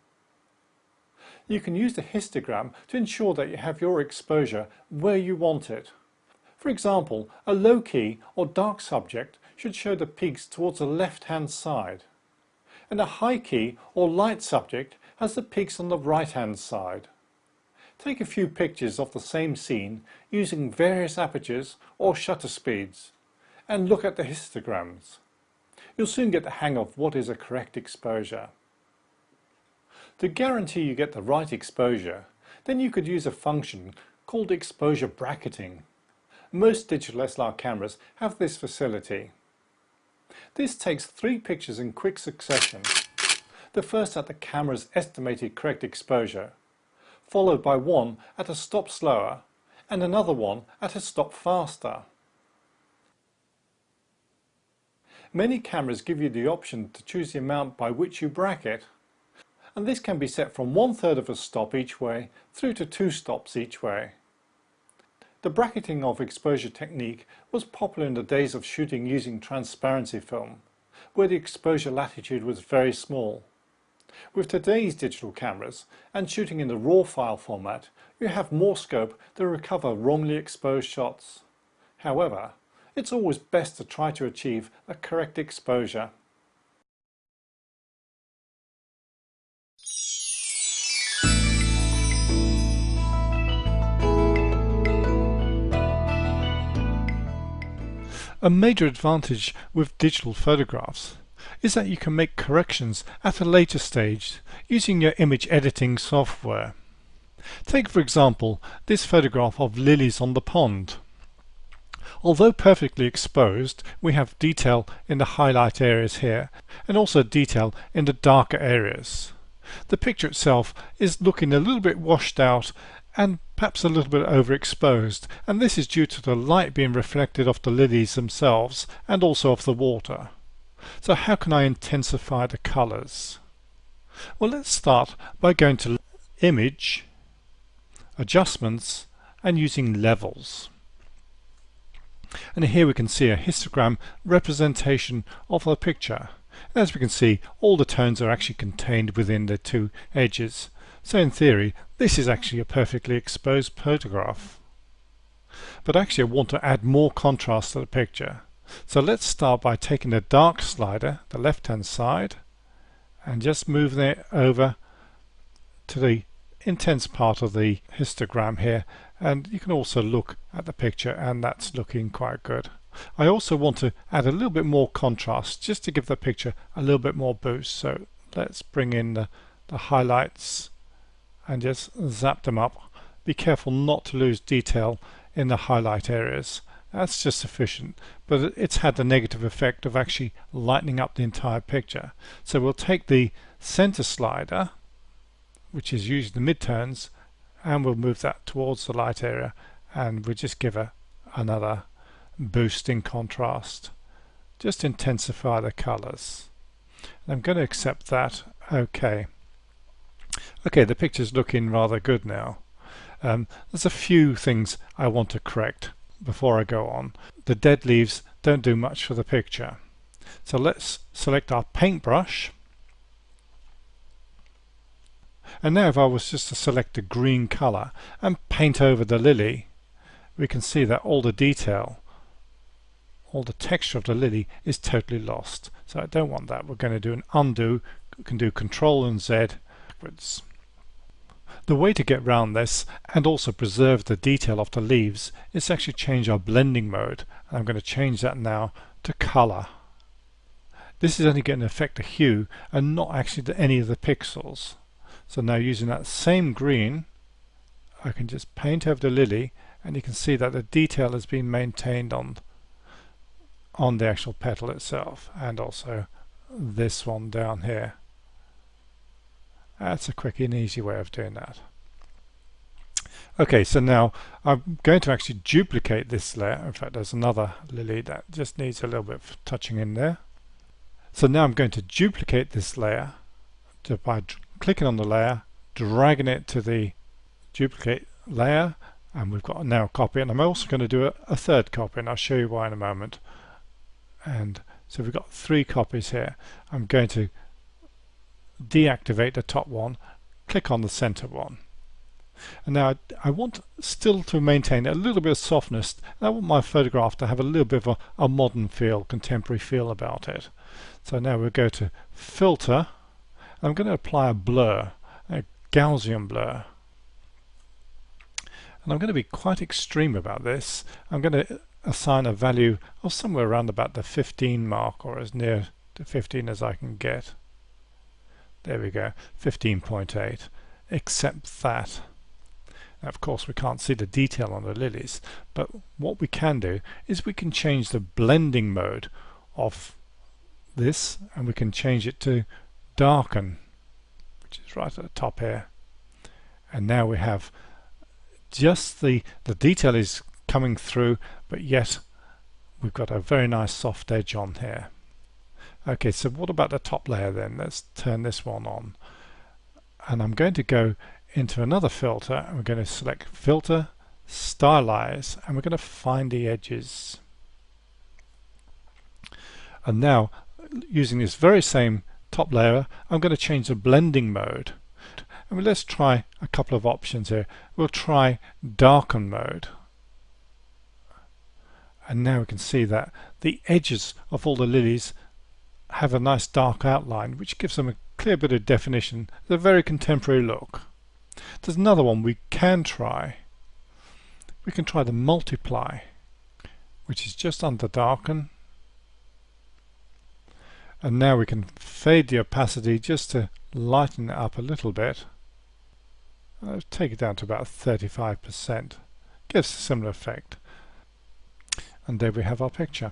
You can use the histogram to ensure that you have your exposure where you want it. For example, a low-key or dark subject should show the peaks towards the left-hand side, and a high-key or light subject has the peaks on the right-hand side. Take a few pictures of the same scene using various apertures or shutter speeds, and look at the histograms. You'll soon get the hang of what is a correct exposure. To guarantee you get the right exposure, then you could use a function called exposure bracketing. Most digital SLR cameras have this facility. This takes 3 pictures in quick succession. The first at the camera's estimated correct exposure, followed by one at a stop slower and another one at a stop faster. Many cameras give you the option to choose the amount by which you bracket, and this can be set from 1/3 of a stop each way through to 2 stops each way. The bracketing of exposure technique was popular in the days of shooting using transparency film, where the exposure latitude was very small. With today's digital cameras and shooting in the RAW file format, you have more scope to recover wrongly exposed shots. However, it's always best to try to achieve a correct exposure. A major advantage with digital photographs is that you can make corrections at a later stage using your image editing software. Take for example this photograph of lilies on the pond. Although perfectly exposed, we have detail in the highlight areas here and also detail in the darker areas. The picture itself is looking a little bit washed out and perhaps a little bit overexposed, and this is due to the light being reflected off the lilies themselves and also off the water. So how can I intensify the colours? Well, let's start by going to Image, Adjustments and using Levels. And here we can see a histogram representation of the picture. As we can see, all the tones are actually contained within the 2 edges. So in theory, this is actually a perfectly exposed photograph. But actually I want to add more contrast to the picture. So let's start by taking the dark slider, the left-hand side, and just moving it over to the intense part of the histogram here, and you can also look at the picture and that's looking quite good. I also want to add a little bit more contrast just to give the picture a little bit more boost. So let's bring in the highlights and just zap them up. Be careful not to lose detail in the highlight areas. That's just sufficient, but it's had the negative effect of actually lightening up the entire picture. So we'll take the center slider, which is usually the midtones, and we'll move that towards the light area, and we'll just give another boost in contrast. Just intensify the colors. I'm going to accept that. Okay, the picture's looking rather good now. There's a few things I want to correct before I go on. The dead leaves don't do much for the picture. So let's select our paintbrush. And now if I was just to select a green color and paint over the lily, we can see that all the detail, all the texture of the lily is totally lost. So I don't want that. We're going to do an undo. We can do Control and Z backwards. The way to get around this and also preserve the detail of the leaves is to actually change our blending mode. And I'm going to change that now to color. This is only going to affect the hue and not actually any of the pixels. So now using that same green, I can just paint over the lily, and you can see that the detail has been maintained on the actual petal itself, and also this one down here. That's a quick and easy way of doing that. Okay, so now I'm going to actually duplicate this layer. In fact, there's another lily that just needs a little bit of touching in there. So now I'm going to duplicate this layer by clicking on the layer, dragging it to the duplicate layer, and we've got now a copy. And I'm also going to do a third copy, and I'll show you why in a moment. And so we've got 3 copies here. I'm going to deactivate the top one, click on the center one. And now I want still to maintain a little bit of softness. I want my photograph to have a little bit of a modern feel, contemporary feel about it. So now we'll go to Filter, and I'm going to apply a blur, a Gaussian blur. And I'm going to be quite extreme about this. I'm going to assign a value of somewhere around about the 15 mark, or as near to 15 as I can get. There we go, 15.8. Except that, now of course we can't see the detail on the lilies, but what we can do is we can change the blending mode of this, and we can change it to darken, which is right at the top here. And now we have just the detail is coming through, but yet we've got a very nice soft edge on here. Okay, so what about the top layer then? Let's turn this one on. And I'm going to go into another filter, and we're going to select Filter, Stylize, and we're going to find the edges. And now, using this very same top layer, I'm going to change the blending mode. And let's try a couple of options here. We'll try Darken mode. And now we can see that the edges of all the lilies have a nice dark outline, which gives them a clear bit of definition. It's a very contemporary look. There's another one we can try. We can try the Multiply, which is just under Darken. And now we can fade the opacity just to lighten it up a little bit. Let's take it down to about 35%. Gives a similar effect. And there we have our picture.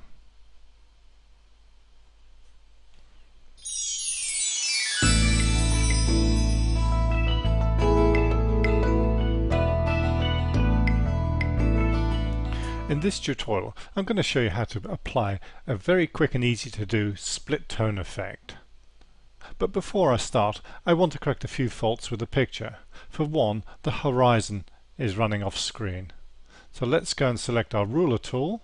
In this tutorial, I'm going to show you how to apply a very quick and easy to do split tone effect. But before I start, I want to correct a few faults with the picture. For one, the horizon is running off screen. So let's go and select our ruler tool,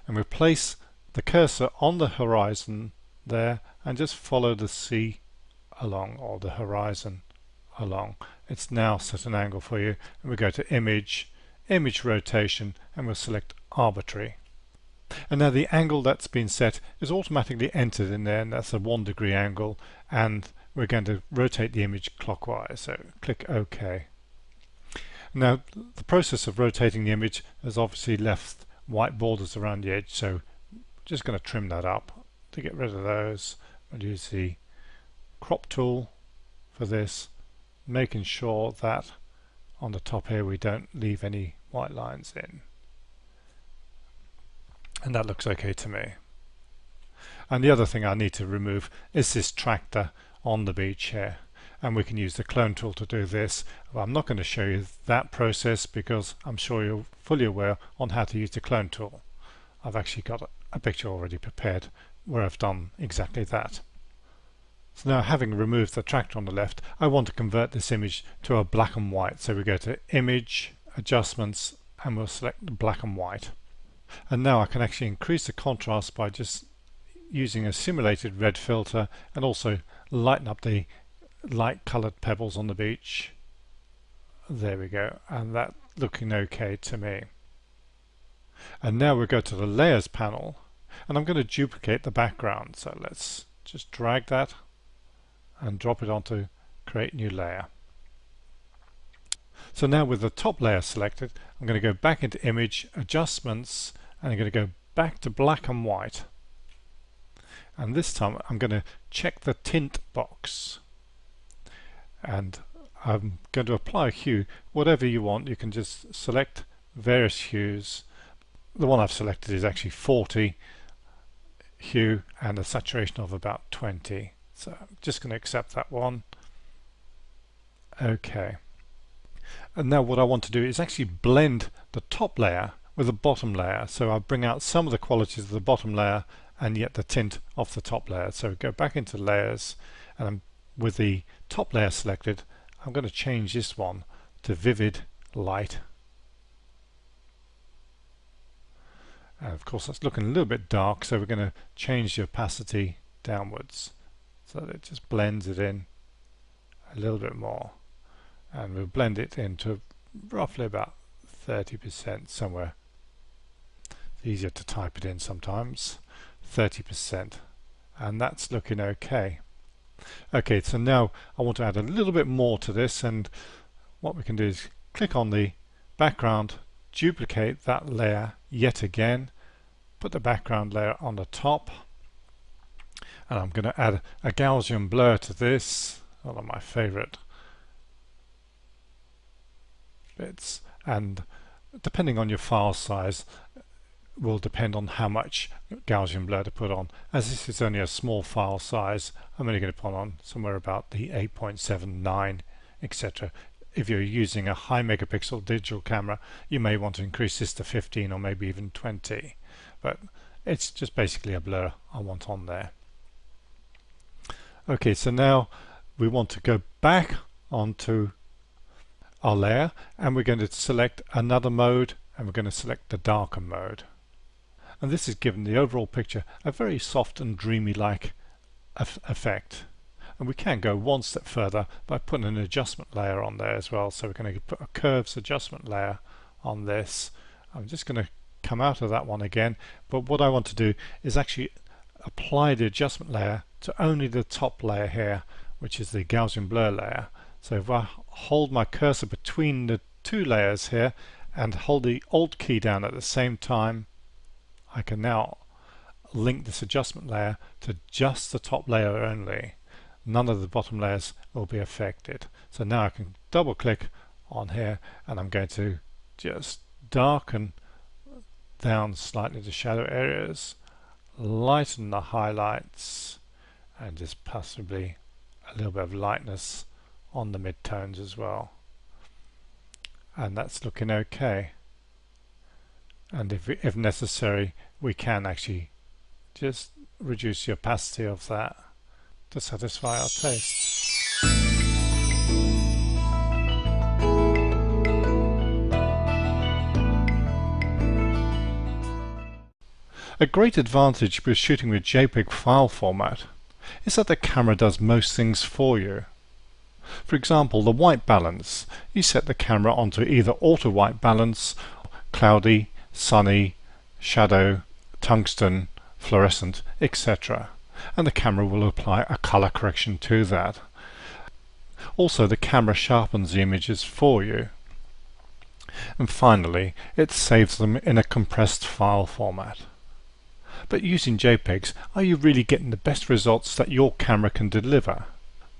and we place the cursor on the horizon there and just follow the sea along, or the horizon along. It's now set an angle for you, and we go to Image, Image Rotation, and we'll select Arbitrary. And now the angle that's been set is automatically entered in there, and that's a 1 degree angle, and we're going to rotate the image clockwise, so click OK. Now the process of rotating the image has obviously left white borders around the edge, so I'm just going to trim that up. To get rid of those, I'll use the crop tool for this, making sure that on the top here we don't leave any white lines in. And that looks okay to me. And the other thing I need to remove is this tractor on the beach here, and we can use the clone tool to do this. Well, I'm not going to show you that process because I'm sure you're fully aware on how to use the clone tool. I've actually got a picture already prepared where I've done exactly that. So now, having removed the tractor on the left, I want to convert this image to a black and white. So we go to Image, Adjustments, and we'll select black and white. And now I can actually increase the contrast by just using a simulated red filter, and also lighten up the light colored pebbles on the beach. There we go, and that's looking okay to me. And now we'll go to the Layers panel, and I'm going to duplicate the background. So let's just drag that and drop it onto create new layer. So now with the top layer selected, I'm going to go back into image adjustments and I'm going to go back to black and white. And this time I'm going to check the tint box. And I'm going to apply a hue, whatever you want. You can just select various hues. The one I've selected is actually 40 hue and a saturation of about 20. So I'm just going to accept that one. OK. And now what I want to do is actually blend the top layer with the bottom layer. So I bring out some of the qualities of the bottom layer and yet the tint of the top layer. So go back into layers, and with the top layer selected, I'm going to change this one to vivid light. And of course that's looking a little bit dark, so we're going to change the opacity downwards so that it just blends it in a little bit more. And we'll blend it into roughly about 30% somewhere. It's easier to type it in sometimes. 30%, and that's looking okay. Okay, so now I want to add a little bit more to this, and what we can do is click on the background, duplicate that layer yet again, put the background layer on the top, and I'm going to add a Gaussian blur to this, one of my favorite bits, and depending on your file size will depend on how much Gaussian blur to put on. As this is only a small file size, I'm only going to put on somewhere about the 8.79, etc. If you're using a high megapixel digital camera, you may want to increase this to 15 or maybe even 20, but it's just basically a blur I want on there. Okay, so now we want to go back onto our layer, and we're going to select another mode, and we're going to select the darken mode. And this has given the overall picture a very soft and dreamy like effect. And we can go one step further by putting an adjustment layer on there as well. So we're going to put a curves adjustment layer on this. I'm just going to come out of that one again, but what I want to do is actually apply the adjustment layer to only the top layer here, which is the Gaussian blur layer. So if I hold my cursor between the two layers here and hold the Alt key down at the same time, I can now link this adjustment layer to just the top layer only. None of the bottom layers will be affected. So now I can double click on here, and I'm going to just darken down slightly the shadow areas, lighten the highlights, and just possibly a little bit of lightness on the midtones as well. And that's looking okay. And if necessary, we can actually just reduce the opacity of that to satisfy our tastes. A great advantage with shooting with JPEG file format is that the camera does most things for you. For example, the white balance. You set the camera onto either auto white balance, cloudy, sunny, shadow, tungsten, fluorescent, etc. And the camera will apply a color correction to that. Also, the camera sharpens the images for you. And finally, it saves them in a compressed file format. But using JPEGs, are you really getting the best results that your camera can deliver?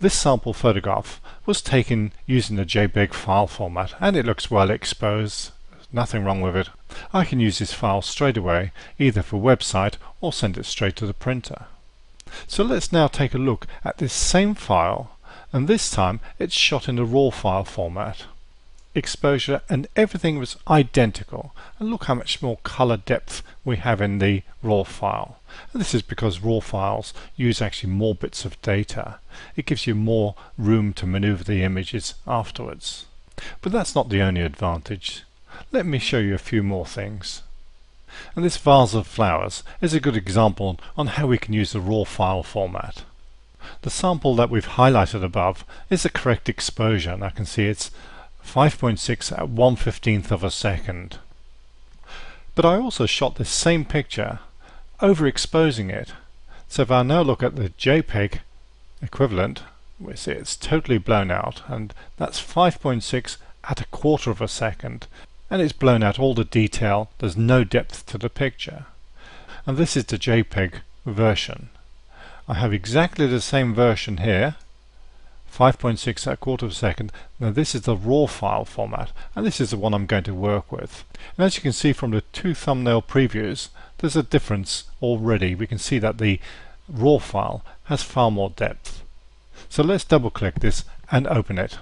This sample photograph was taken using the JPEG file format, and it looks well exposed. Nothing wrong with it. I can use this file straight away, either for website or send it straight to the printer. So let's now take a look at this same file, and this time it's shot in the RAW file format. Exposure and everything was identical, and look how much more color depth we have in the RAW file. And this is because RAW files use actually more bits of data. It gives you more room to maneuver the images afterwards. But that's not the only advantage. Let me show you a few more things. And this vase of flowers is a good example on how we can use the RAW file format. The sample that we've highlighted above is the correct exposure, and I can see it's 5.6 at 1/15th of a second. But I also shot this same picture, overexposing it. So if I now look at the JPEG equivalent, we see it's totally blown out, and that's 5.6 at 1/4 of a second, and it's blown out all the detail. There's no depth to the picture. And this is the JPEG version. I have exactly the same version here, 5.6 at 1/4 of a second. Now this is the RAW file format, and this is the one I'm going to work with. And as you can see from the two thumbnail previews, there's a difference already. We can see that the RAW file has far more depth. So let's double click this and open it.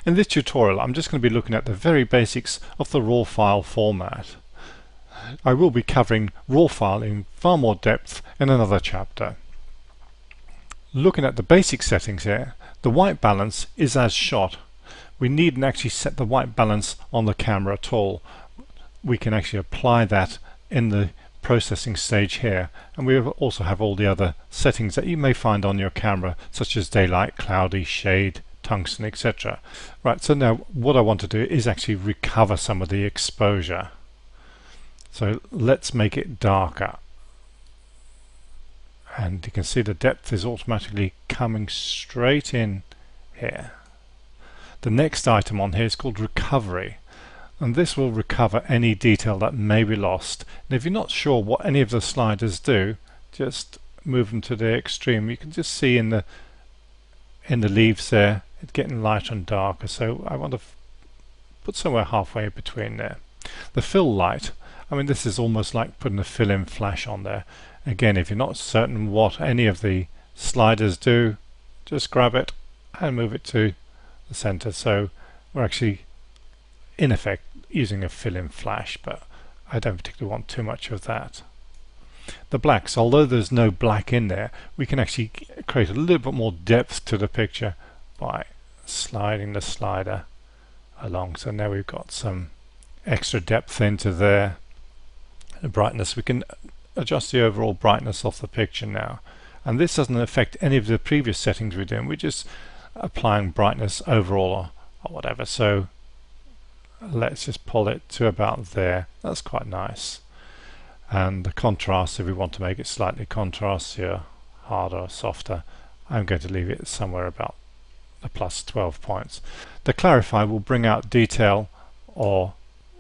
In this tutorial I'm just going to be looking at the very basics of the RAW file format. I will be covering RAW file in far more depth in another chapter. Looking at the basic settings here, the white balance is as shot. We needn't actually set the white balance on the camera at all. We can actually apply that in the processing stage here, and we also have all the other settings that you may find on your camera, such as daylight, cloudy, shade, tungsten, etc. Right, so now what I want to do is actually recover some of the exposure. So let's make it darker, and you can see the depth is automatically coming straight in here. The next item on here is called recovery, and this will recover any detail that may be lost. And if you're not sure what any of the sliders do, just move them to the extreme. You can just see in the leaves there, it's getting lighter and darker, so I want to put somewhere halfway between there. The fill light, I mean, this is almost like putting a fill-in flash on there. Again, if you're not certain what any of the sliders do, just grab it and move it to the center. So we're actually in effect using a fill-in flash, but I don't particularly want too much of that. The blacks, although there's no black in there, we can actually create a little bit more depth to the picture by sliding the slider along. So now we've got some extra depth into there. The brightness, we can adjust the overall brightness of the picture now, and this doesn't affect any of the previous settings we're doing. We're just applying brightness overall or whatever. So let's just pull it to about there. That's quite nice. And the contrast, if we want to make it slightly contrastier, harder or softer, I'm going to leave it somewhere about the plus 12 points. The clarify will bring out detail or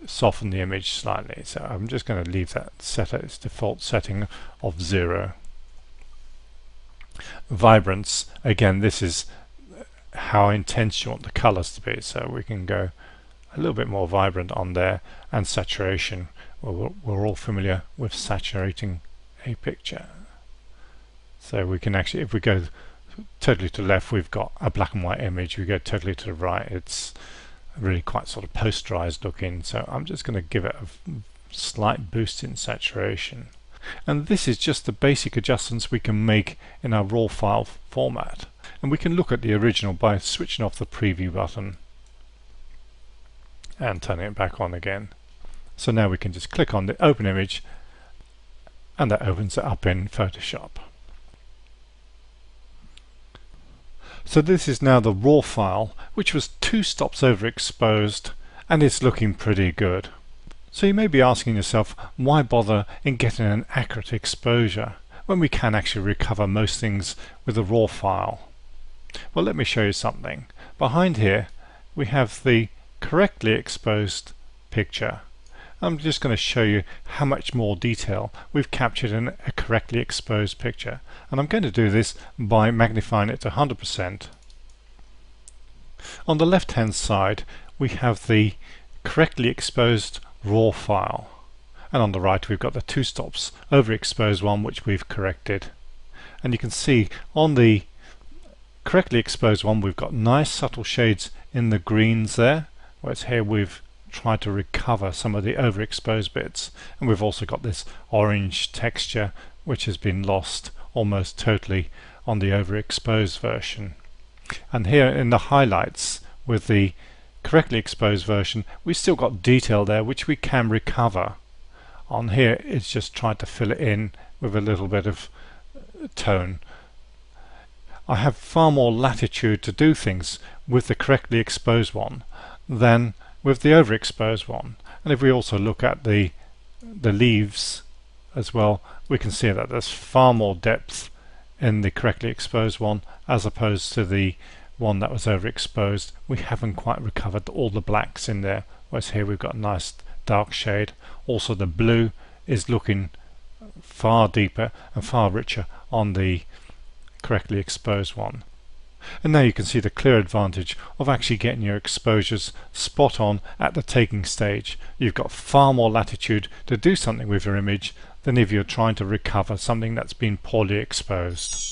soften the image slightly, so I'm just going to leave that set at its default setting of 0. Vibrance, again, this is how intense you want the colors to be, so we can go a little bit more vibrant on there. And saturation, well, we're all familiar with saturating a picture, so we can actually, if we go totally to the left, we've got a black and white image. We go totally to the right, it's really quite sort of posterized looking, so I'm just going to give it a slight boost in saturation. And this is just the basic adjustments we can make in our RAW file format, and we can look at the original by switching off the preview button and turning it back on again. So now we can just click on the open image, and that opens it up in Photoshop. So this is now the RAW file, which was 2 stops overexposed, and it's looking pretty good. So you may be asking yourself, why bother in getting an accurate exposure when we can actually recover most things with a RAW file? Well, let me show you something. Behind here we have the correctly exposed picture. I'm just going to show you how much more detail we've captured in a correctly exposed picture, and I'm going to do this by magnifying it to 100%. On the left hand side we have the correctly exposed RAW file, and on the right we've got the 2 stops overexposed one which we've corrected. And you can see on the correctly exposed one we've got nice subtle shades in the greens there, whereas here we've tried to recover some of the overexposed bits, and we've also got this orange texture which has been lost almost totally on the overexposed version. And here in the highlights with the correctly exposed version, we've still got detail there which we can recover. On here it's just tried to fill it in with a little bit of tone. I have far more latitude to do things with the correctly exposed one than with the overexposed one. And if we also look at the leaves as well, we can see that there's far more depth in the correctly exposed one as opposed to the one that was overexposed. We haven't quite recovered all the blacks in there, whereas here we've got a nice dark shade. Also the blue is looking far deeper and far richer on the correctly exposed one. And now you can see the clear advantage of actually getting your exposures spot on at the taking stage. You've got far more latitude to do something with your image than if you're trying to recover something that's been poorly exposed.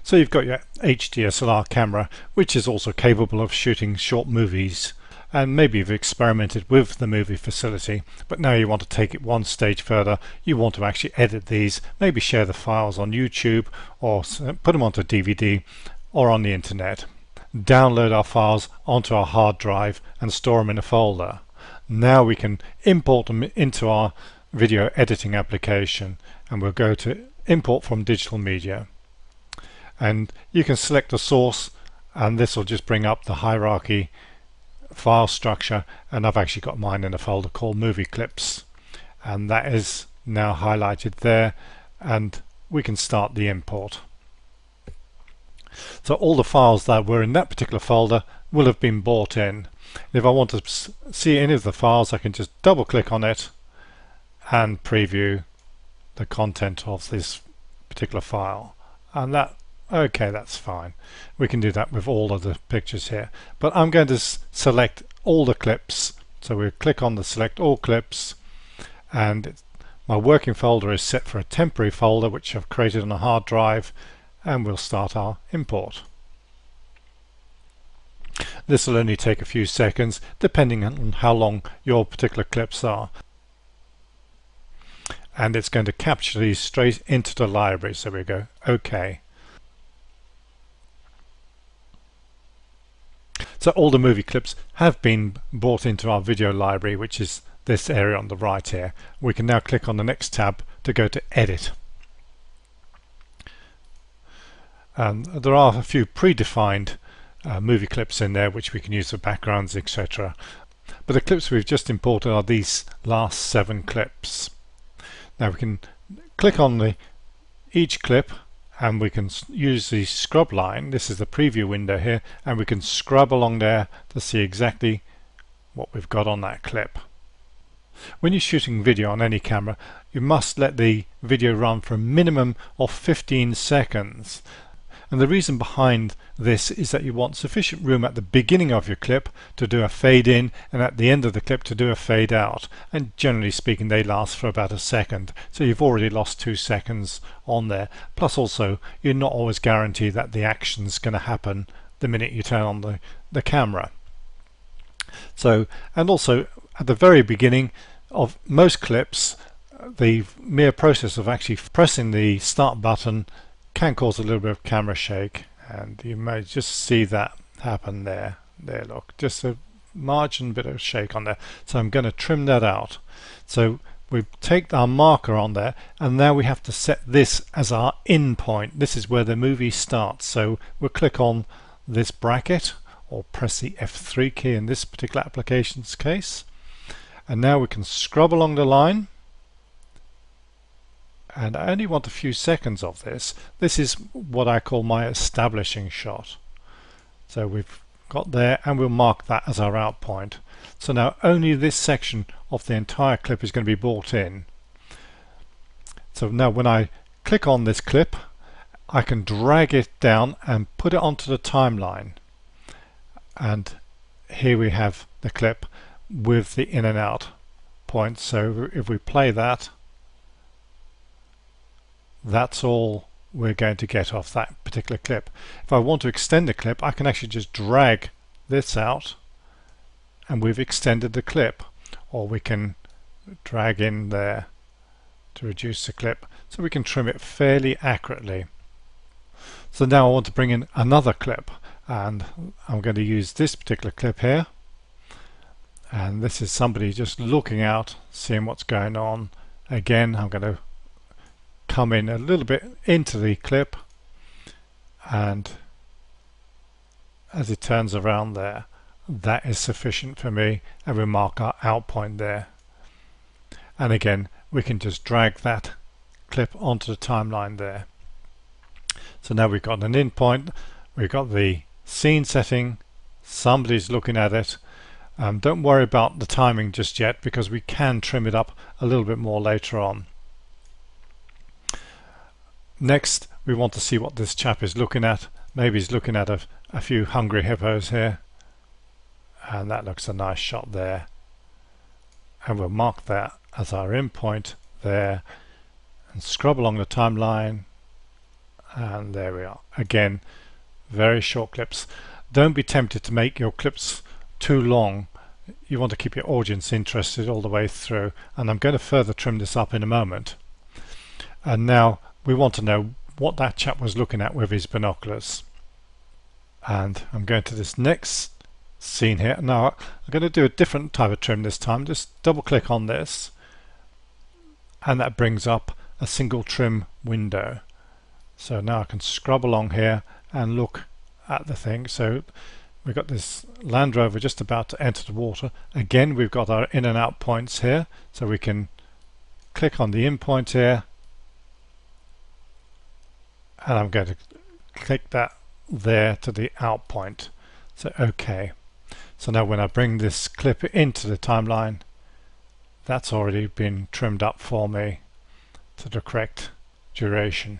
So you've got your DSLR camera, which is also capable of shooting short movies, and maybe you've experimented with the movie facility, but now you want to take it one stage further. You want to actually edit these, maybe share the files on YouTube or put them onto DVD or on the internet. Download our files onto our hard drive and store them in a folder. Now we can import them into our video editing application, and we'll go to import from digital media. And you can select a source, and this will just bring up the hierarchy file structure, and I've actually got mine in a folder called movie clips, and that is now highlighted there, and we can start the import. So all the files that were in that particular folder will have been brought in. If I want to see any of the files, I can just double click on it and preview the content of this particular file, and that's fine. We can do that with all of the pictures here, but I'm going to select all the clips. So we'll click on the select all clips, and my working folder is set for a temporary folder which I've created on a hard drive, and we'll start our import. This will only take a few seconds depending on how long your particular clips are, and it's going to capture these straight into the library. So we go OK. So all the movie clips have been brought into our video library, which is this area on the right here. We can now click on the next tab to go to Edit. There are a few predefined movie clips in there which we can use for backgrounds, etc. But the clips we've just imported are these last 7 clips. Now we can click on each clip, and we can use the scrub line. This is the preview window here, and we can scrub along there to see exactly what we've got on that clip. When you're shooting video on any camera, you must let the video run for a minimum of 15 seconds. And the reason behind this is that you want sufficient room at the beginning of your clip to do a fade in, and at the end of the clip to do a fade out. And generally speaking, they last for about a second. So you've already lost 2 seconds on there. Plus also, you're not always guaranteed that the action's going to happen the minute you turn on the camera. So, and also at the very beginning of most clips, the mere process of actually pressing the start button can cause a little bit of camera shake, and you may just see that happen there. There, look, just a margin bit of shake on there. So I'm going to trim that out. So we take our marker on there, and now we have to set this as our in point. This is where the movie starts. So we'll click on this bracket, or press the F3 key in this particular application's case, and now we can scrub along the line. And I only want a few seconds of this. This is what I call my establishing shot. So we've got there, and we'll mark that as our out point. So now only this section of the entire clip is going to be brought in. So now when I click on this clip, I can drag it down and put it onto the timeline. And here we have the clip with the in and out point. So if we play that, that's all we're going to get off that particular clip. If I want to extend the clip, I can actually just drag this out, and we've extended the clip. Or we can drag in there to reduce the clip, so we can trim it fairly accurately. So now I want to bring in another clip, and I'm going to use this particular clip here, and this is somebody just looking out, seeing what's going on. Again, I'm going to come in a little bit into the clip, and as it turns around there, that is sufficient for me, and we'll mark our out point there. And again, we can just drag that clip onto the timeline there. So now we've got an in point, we've got the scene setting, somebody's looking at it. Don't worry about the timing just yet, because we can trim it up a little bit more later on. Next, we want to see what this chap is looking at. Maybe he's looking at a few hungry hippos here, and that looks a nice shot there, and we'll mark that as our in point there and scrub along the timeline, and there we are. Again, very short clips. Don't be tempted to make your clips too long. You want to keep your audience interested all the way through, and I'm going to further trim this up in a moment. And now we want to know what that chap was looking at with his binoculars. And I'm going to this next scene here. Now I'm going to do a different type of trim this time. Just double click on this, and that brings up a single trim window. So now I can scrub along here and look at the thing. So we've got this Land Rover just about to enter the water. Again, we've got our in and out points here, so we can click on the in point here, and I'm going to click that there to the out point. So OK. So now when I bring this clip into the timeline, that's already been trimmed up for me to the correct duration.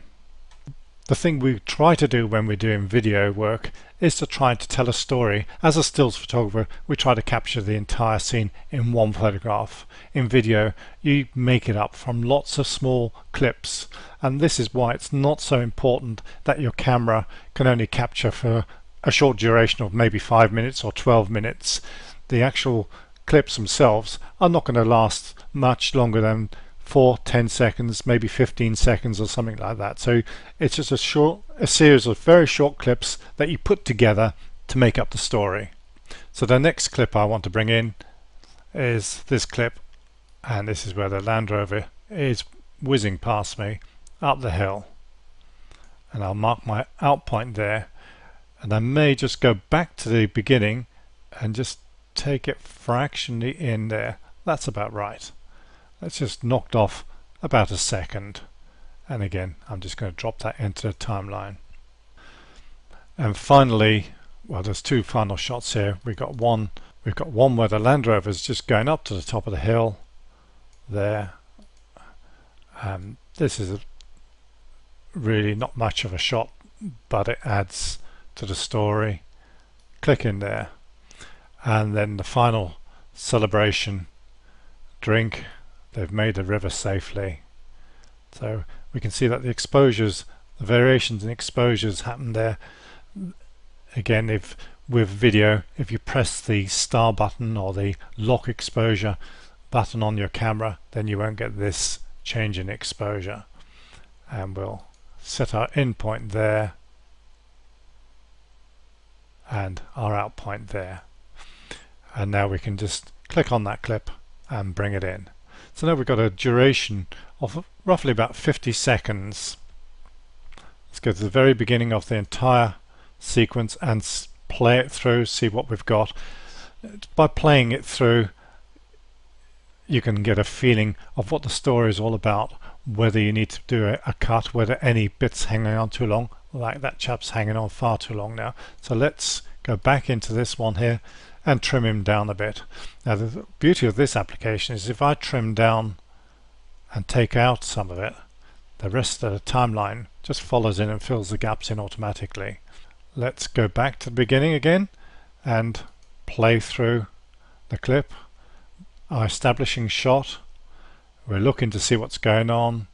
The thing we try to do when we're doing video work is to try to tell a story. As a stills photographer, we try to capture the entire scene in one photograph. In video, you make it up from lots of small clips, and this is why it's not so important that your camera can only capture for a short duration of maybe 5 minutes or 12 minutes. The actual clips themselves are not going to last much longer than 4-10 seconds, maybe 15 seconds or something like that. So it's just a series of very short clips that you put together to make up the story. So the next clip I want to bring in is this clip, and this is where the Land Rover is whizzing past me up the hill, and I'll mark my out point there, and I may just go back to the beginning and just take it fractionally in there. That's about right. That's just knocked off about a second, and again I'm just going to drop that into the timeline. And finally, well, there's two final shots here. We've got one where the Land Rover is just going up to the top of the hill there. This is really not much of a shot, but it adds to the story. Click in there, and then the final celebration drink. They've made the river safely. So we can see that the exposures, the variations in exposures happen there. Again, if with video, if you press the star button or the lock exposure button on your camera, then you won't get this change in exposure. And we'll set our in point there and our out point there. And now we can just click on that clip and bring it in. So now we've got a duration of roughly about 50 seconds. Let's go to the very beginning of the entire sequence and play it through, see what we've got. By playing it through, you can get a feeling of what the story is all about, whether you need to do a cut, whether any bits hanging on too long, like that chap's hanging on far too long now. So let's go back into this one here and trim him down a bit. Now the beauty of this application is if I trim down and take out some of it, the rest of the timeline just follows in and fills the gaps in automatically. Let's go back to the beginning again and play through the clip. Our establishing shot, we're looking to see what's going on.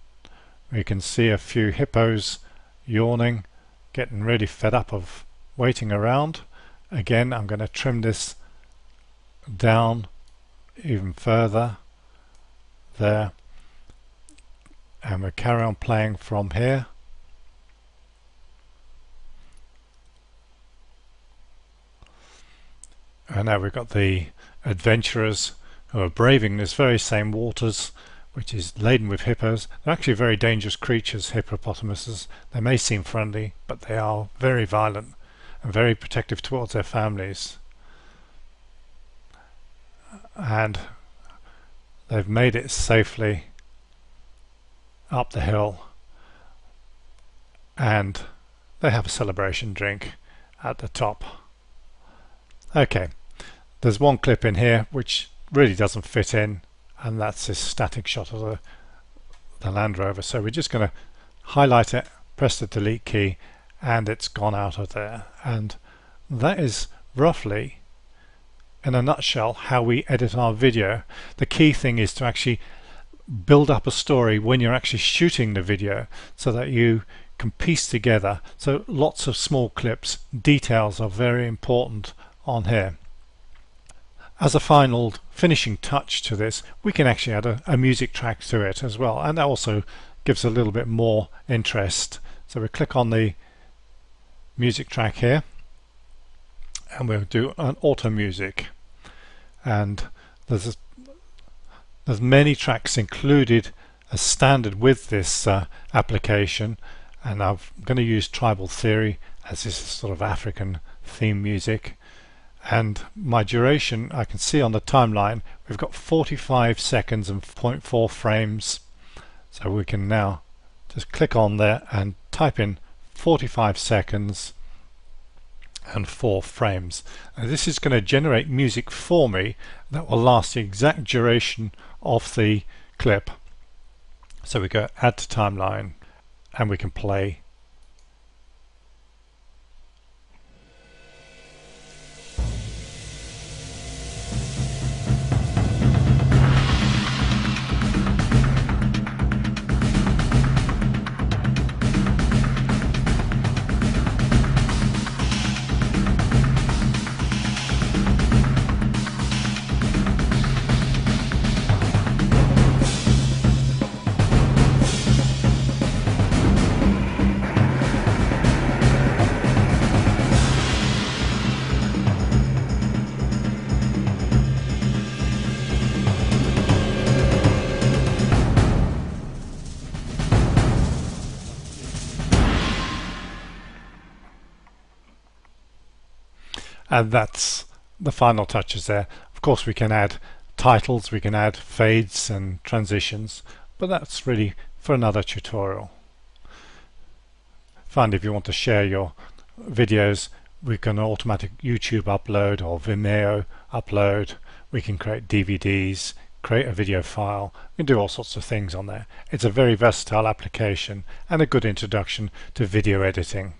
We can see a few hippos yawning, getting really fed up of waiting around. Again, I'm going to trim this down even further there, and we'll carry on playing from here. And now we've got the adventurers who are braving this very same waters, which is laden with hippos. They're actually very dangerous creatures, hippopotamuses. They may seem friendly, but they are very violent and very protective towards their families. and they've made it safely up the hill, and they have a celebration drink at the top. Okay, there's one clip in here which really doesn't fit in, and that's this static shot of the Land Rover. So we're just going to highlight it, press the delete key, and it's gone out of there. And that is roughly, in a nutshell, how we edit our video. The key thing is to actually build up a story when you're actually shooting the video, so that you can piece together. So lots of small clips, details are very important on here. As a final finishing touch to this, we can actually add a music track to it as well, and that also gives a little bit more interest. So we click on the music track here, and we'll do an auto music, and there's many tracks included as standard with this application, and I'm going to use Tribal Theory as this is sort of African theme music. And my duration, I can see on the timeline, we've got 45 seconds and 0.4 frames. So we can now just click on there and type in 45 seconds and 4 frames. And this is going to generate music for me that will last the exact duration of the clip. So we go add to timeline, and we can play. And that's the final touches there. Of course, we can add titles, we can add fades and transitions, but that's really for another tutorial. Finally, if you want to share your videos, we can automatic YouTube upload or Vimeo upload. We can create DVDs, create a video file. We can do all sorts of things on there. It's a very versatile application and a good introduction to video editing.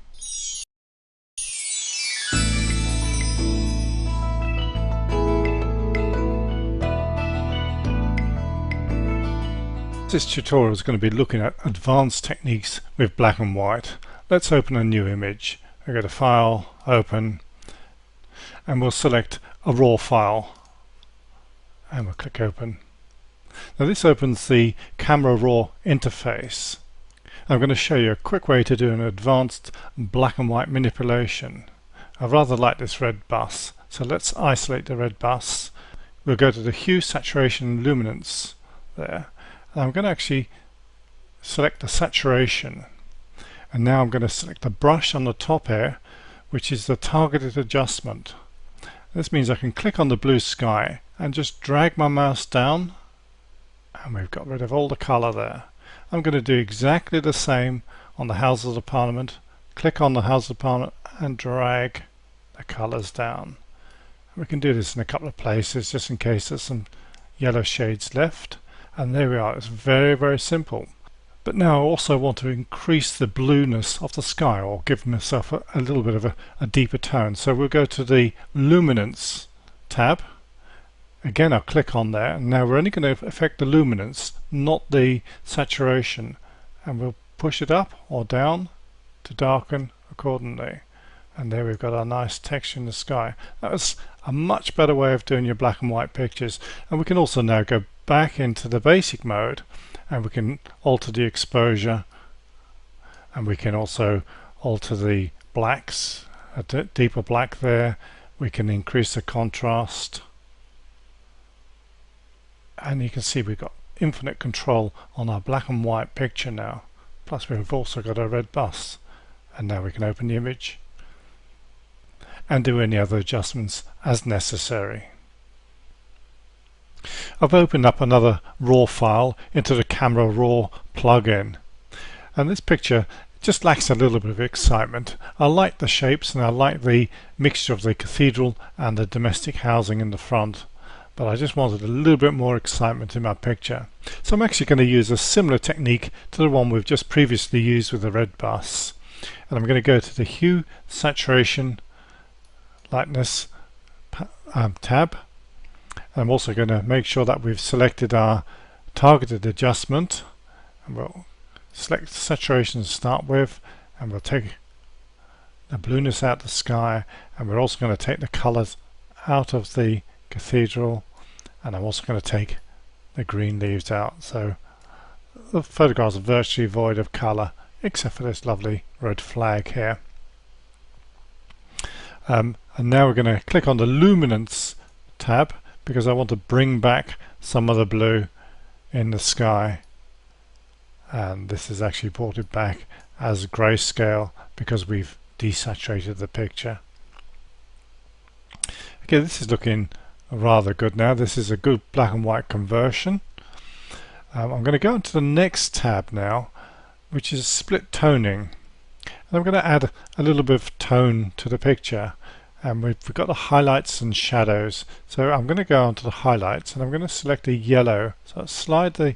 This tutorial is going to be looking at advanced techniques with black and white. Let's open a new image. I go to File, Open, and we'll select a raw file, and we'll click Open. Now this opens the Camera Raw interface. I'm going to show you a quick way to do an advanced black and white manipulation. I rather like this red bus, so let's isolate the red bus. We'll go to the Hue, Saturation, Luminance there. I'm going to actually select the saturation, and now I'm going to select the brush on the top here, which is the targeted adjustment. This means I can click on the blue sky and just drag my mouse down, and we've got rid of all the color there. I'm going to do exactly the same on the Houses of Parliament. Click on the Houses of Parliament and drag the colors down. We can do this in a couple of places just in case there's some yellow shades left. And there we are. It's very, very simple. But now I also want to increase the blueness of the sky, or give myself a little bit of a deeper tone. So we'll go to the Luminance tab. Again, I'll click on there. And now we're only going to affect the luminance, not the saturation. And we'll push it up or down to darken accordingly. And there we've got our nice texture in the sky. That was a much better way of doing your black and white pictures. And we can also now go back into the basic mode, and we can alter the exposure, and we can also alter the blacks, a deeper black there. We can increase the contrast, and you can see we've got infinite control on our black and white picture now. Plus we've also got a red bus, and now we can open the image and do any other adjustments as necessary. I've opened up another RAW file into the Camera Raw plugin, and this picture just lacks a little bit of excitement. I like the shapes and I like the mixture of the cathedral and the domestic housing in the front, but I just wanted a little bit more excitement in my picture. So I'm actually going to use a similar technique to the one we've just previously used with the red bus, and I'm going to go to the Hue, Saturation, Lightness tab. I'm also going to make sure that we've selected our targeted adjustment, and we'll select saturation to start with, and we'll take the blueness out of the sky, and we're also going to take the colors out of the cathedral, and I'm also going to take the green leaves out, so the photographs are virtually void of color except for this lovely red flag here. And now we're going to click on the luminance tab because I want to bring back some of the blue in the sky, and this is actually brought it back as grayscale because we've desaturated the picture. Okay, this is looking rather good now. This is a good black and white conversion. I'm going to go into the next tab now, which is split toning, and I'm going to add a little bit of tone to the picture, and we've got the highlights and shadows. So I'm going to go onto the highlights and I'm going to select a yellow, so I'll slide the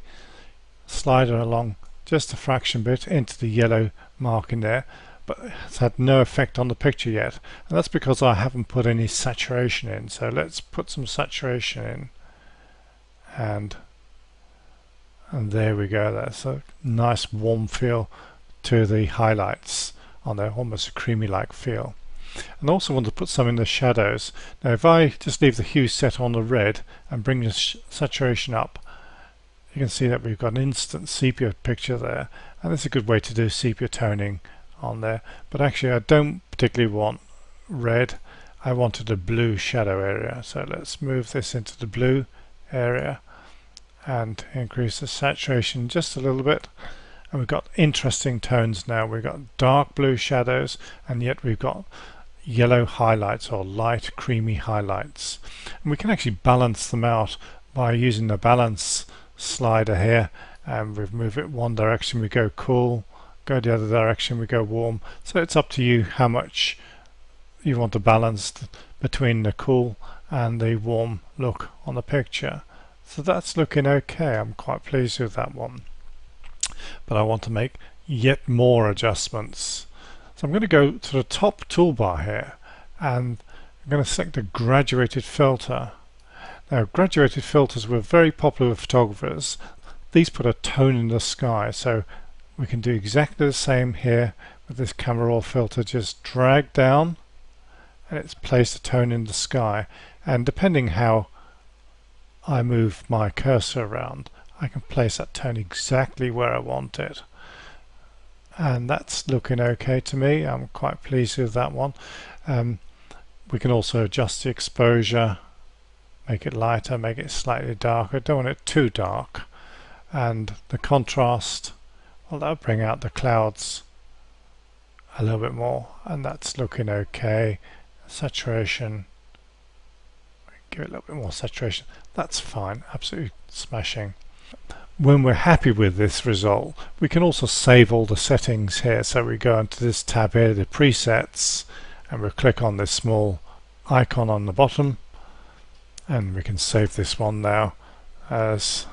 slider along just a fraction bit into the yellow mark in there, but it's had no effect on the picture yet, and that's because I haven't put any saturation in. So let's put some saturation in, and there we go. That's a nice warm feel to the highlights on there, almost a creamy like feel. And I also want to put some in the shadows. Now if I just leave the hue set on the red and bring the saturation up, you can see that we've got an instant sepia picture there, and it's a good way to do sepia toning on there. But actually I don't particularly want red, I wanted a blue shadow area, so let's move this into the blue area and increase the saturation just a little bit, and we've got interesting tones now. We've got dark blue shadows and yet we've got yellow highlights or light creamy highlights, and we can actually balance them out by using the balance slider here, and we move it one direction we go cool, go the other direction we go warm. So it's up to you how much you want to balance between the cool and the warm look on the picture. So that's looking okay. I'm quite pleased with that one, but I want to make yet more adjustments. So I'm going to go to the top toolbar here and I'm going to select a graduated filter. Now graduated filters were very popular with photographers. These put a tone in the sky, so we can do exactly the same here with this Camera Raw filter. Just drag down and it's placed a tone in the sky, and depending how I move my cursor around, I can place that tone exactly where I want it, and that's looking okay to me. I'm quite pleased with that one. We can also adjust the exposure, make it lighter, make it slightly darker. Don't want it too dark, and the contrast, well, that'll bring out the clouds a little bit more, and that's looking okay. Saturation, give it a little bit more saturation. That's fine, absolutely smashing. When we're happy with this result, we can also save all the settings here. So we go into this tab here, the presets, and we'll click on this small icon on the bottom, and we can save this one now as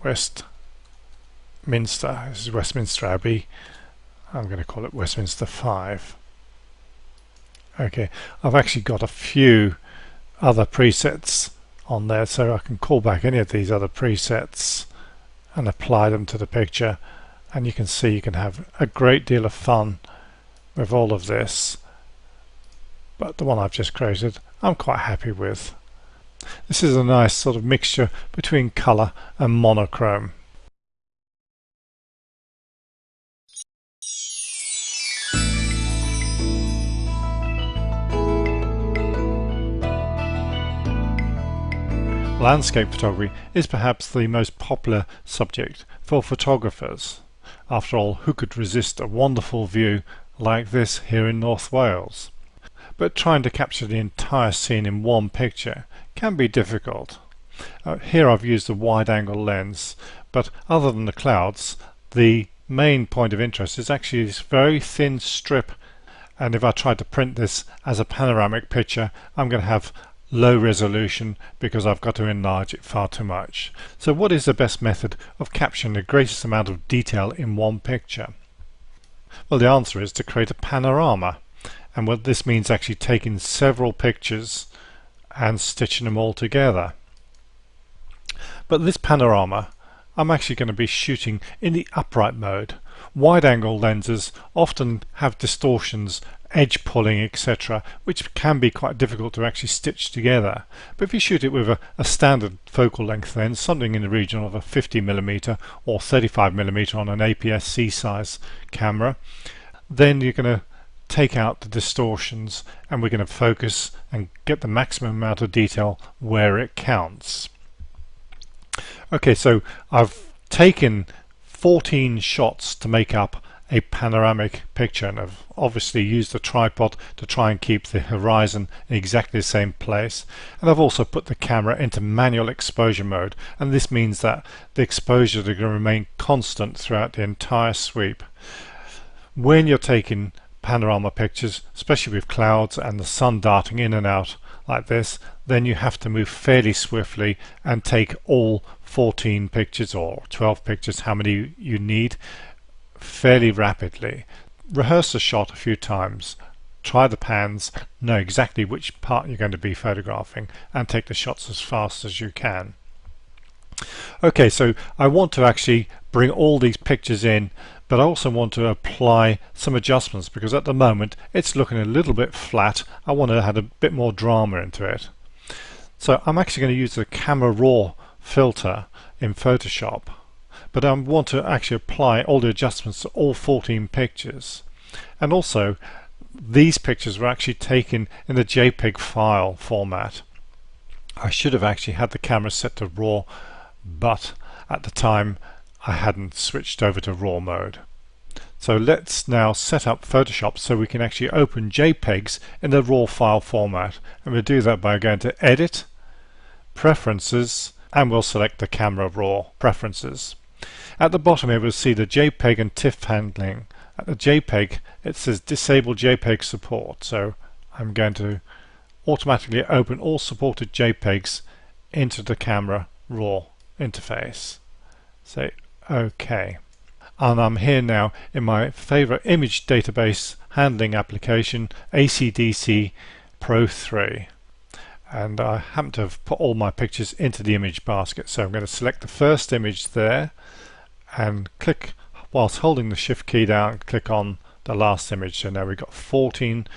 Westminster. This is Westminster Abbey. I'm going to call it Westminster 5. Okay, I've actually got a few other presets on there, so I can call back any of these other presets and apply them to the picture, and you can see you can have a great deal of fun with all of this. But the one I've just created I'm quite happy with. This is a nice sort of mixture between color and monochrome. Landscape photography is perhaps the most popular subject for photographers. After all, who could resist a wonderful view like this here in North Wales? But trying to capture the entire scene in one picture can be difficult. Here I've used a wide-angle lens, but other than the clouds, the main point of interest is actually this very thin strip, and if I try to print this as a panoramic picture, I'm going to have low resolution because I've got to enlarge it far too much. So what is the best method of capturing the greatest amount of detail in one picture? Well, the answer is to create a panorama, and what this means actually taking several pictures and stitching them all together. But this panorama I'm actually going to be shooting in the upright mode. Wide-angle lenses often have distortions, edge pulling, etc., which can be quite difficult to actually stitch together. But if you shoot it with a standard focal length lens, something in the region of a 50mm or 35mm on an APS-C size camera, then you're going to take out the distortions and we're going to focus and get the maximum amount of detail where it counts. Okay, so I've taken 14 shots to make up a panoramic picture, and I've obviously used a tripod to try and keep the horizon in exactly the same place, and I've also put the camera into manual exposure mode, and this means that the exposures are going to remain constant throughout the entire sweep. When you're taking panorama pictures, especially with clouds and the sun darting in and out like this, then you have to move fairly swiftly and take all 14 pictures or 12 pictures, how many you need, fairly rapidly. Rehearse the shot a few times, try the pans, know exactly which part you're going to be photographing, and take the shots as fast as you can. Okay, so I want to actually bring all these pictures in, but I also want to apply some adjustments because at the moment it's looking a little bit flat. I want to add a bit more drama into it. So I'm actually going to use the Camera Raw filter in Photoshop, but I want to actually apply all the adjustments to all 14 pictures. And also these pictures were actually taken in the JPEG file format. I should have actually had the camera set to RAW, but at the time I hadn't switched over to RAW mode. So let's now set up Photoshop so we can actually open JPEGs in the RAW file format, and we'll do that by going to Edit, Preferences, and we'll select the Camera Raw Preferences. At the bottom here we'll see the JPEG and TIFF handling. At the JPEG it says Disable JPEG Support, so I'm going to automatically open all supported JPEGs into the Camera Raw interface. Say OK. And I'm here now in my favorite image database handling application, ACDC Pro 3. And I happen to have put all my pictures into the image basket, so I'm going to select the first image there and click, whilst holding the shift key down, click on the last image. So now we've got 14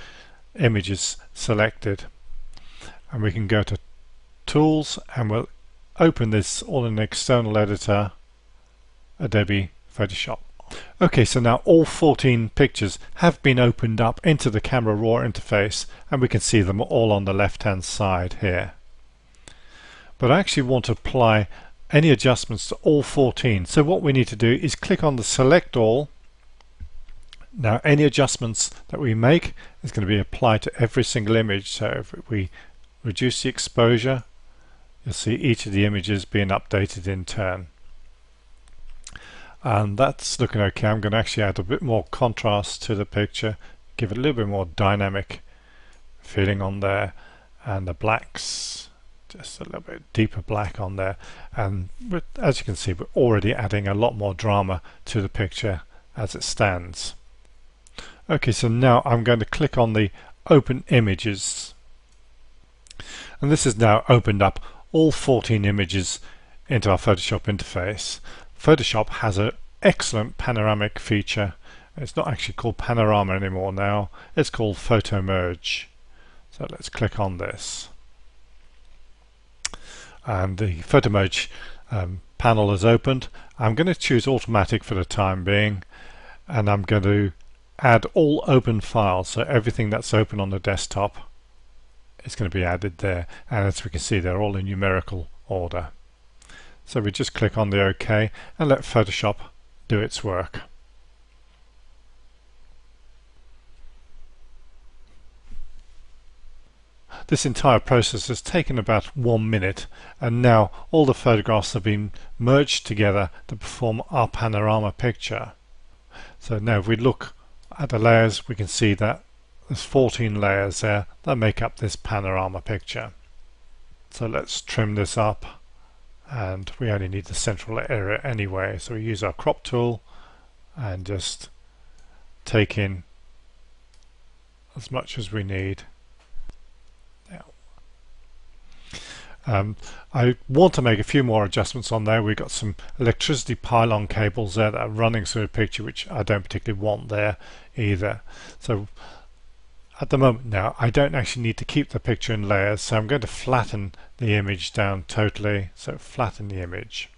images selected, and we can go to Tools and we'll open this all in an external editor, Adobe Photoshop. Okay, so now all 14 pictures have been opened up into the Camera Raw interface, and we can see them all on the left hand side here. But I actually want to apply any adjustments to all 14, so what we need to do is click on the Select All. Now any adjustments that we make is going to be applied to every single image, so if we reduce the exposure, you'll see each of the images being updated in turn. And that's looking okay. I'm going to actually add a bit more contrast to the picture, give it a little bit more dynamic feeling on there, and the blacks, just a little bit deeper black on there. And as you can see, we're already adding a lot more drama to the picture as it stands. Okay, so now I'm going to click on the Open Images, and this has now opened up all 14 images into our Photoshop interface. Photoshop has an excellent panoramic feature. It's not actually called Panorama anymore now, it's called Photo Merge. So let's click on this. And the Photo Merge panel is opened. I'm going to choose Automatic for the time being, and I'm going to add all open files, so everything that's open on the desktop is going to be added there, and as we can see they're all in numerical order. So we just click on the OK and let Photoshop do its work. this entire process has taken about 1 minute, and now all the photographs have been merged together to perform our panorama picture. So now if we look at the layers, we can see that there's 14 layers there that make up this panorama picture. So let's trim this up, and we only need the central area anyway, so we use our crop tool and just take in as much as we need. I want to make a few more adjustments on there. We've got some electricity pylon cables there that are running through the picture, which I don't particularly want there either. So at the moment now I don't actually need to keep the picture in layers, so I'm going to flatten the image down totally. So flatten the image.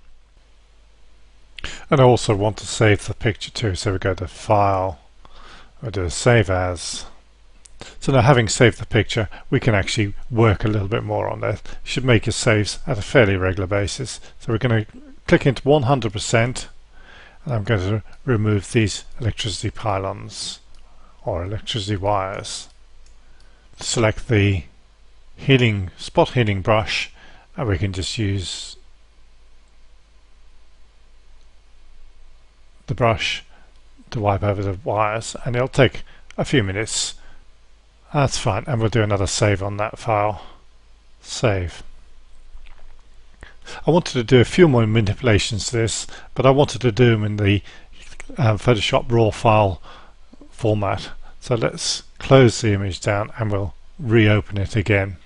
And I also want to save the picture too, so we go to File, we'll do Save As. So now, having saved the picture, we can actually work a little bit more on that. You should make your saves at a fairly regular basis. So we're going to click into 100%, and I'm going to remove these electricity pylons or electricity wires. Select the spot healing brush, and we can just use the brush to wipe over the wires, and it'll take a few minutes. That's fine, and we'll do another save on that file. Save. I wanted to do a few more manipulations to this, but I wanted to do them in the Photoshop RAW file format. So let's close the image down and we'll reopen it again.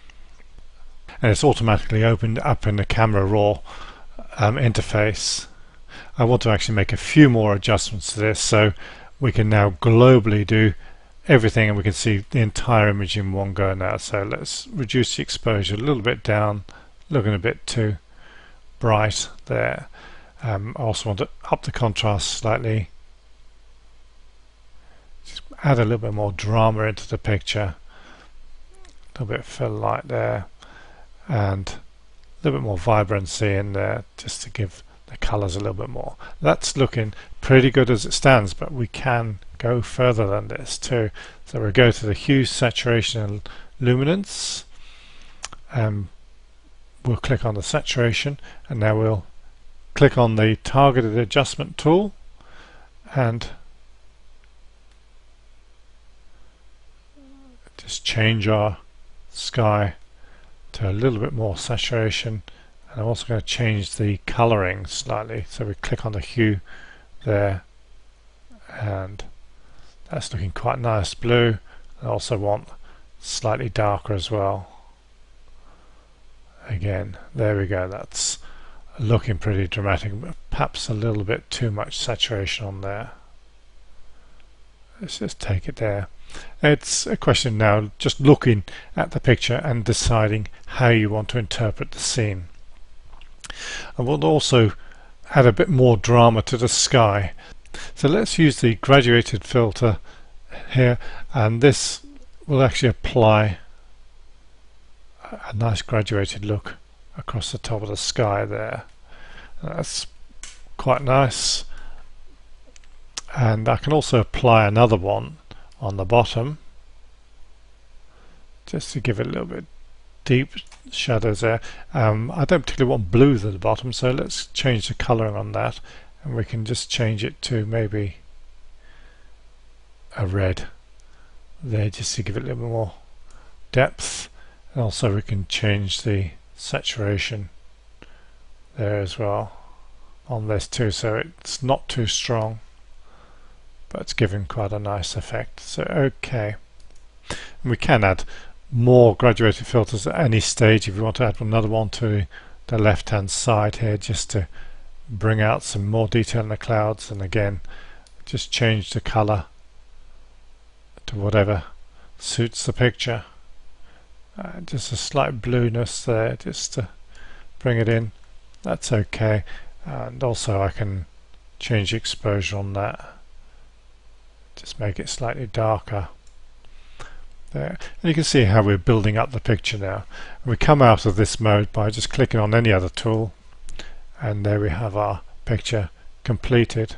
And it's automatically opened up in the Camera Raw interface. I want to actually make a few more adjustments to this, so we can now globally do everything, and we can see the entire image in one go now. So let's reduce the exposure a little bit down, looking a bit too bright there. I also want to up the contrast slightly, just add a little bit more drama into the picture, a little bit of fill light there, and a little bit more vibrancy in there, just to give the colors a little bit more. That's looking pretty good as it stands, but we can go further than this too. So we'll go to the hue, saturation and luminance, and we'll click on the saturation, and now we'll click on the targeted adjustment tool and just change our sky to a little bit more saturation. And I'm also going to change the coloring slightly, so we click on the hue there, and that's looking quite nice blue. I also want slightly darker as well. Again, there we go, that's looking pretty dramatic, but perhaps a little bit too much saturation on there. Let's just take it there. It's a question now just looking at the picture and deciding how you want to interpret the scene. I will also add a bit more drama to the sky. So let's use the graduated filter here, and this will actually apply a nice graduated look across the top of the sky there. That's quite nice. And I can also apply another one on the bottom just to give it a little bit deep shadows there. I don't particularly want blue at the bottom, so let's change the colouring on that, and we can just change it to maybe a red there, just to give it a little bit more depth. And also we can change the saturation there as well on this too, so it's not too strong, but it's giving quite a nice effect. So okay, and we can add more graduated filters at any stage if you want to add another one to the left hand side here, just to bring out some more detail in the clouds. And again, just change the color to whatever suits the picture. Just a slight blueness there just to bring it in. That's okay. And also I can change the exposure on that, just make it slightly darker there. And you can see how we're building up the picture now. And we come out of this mode by just clicking on any other tool, and there we have our picture completed.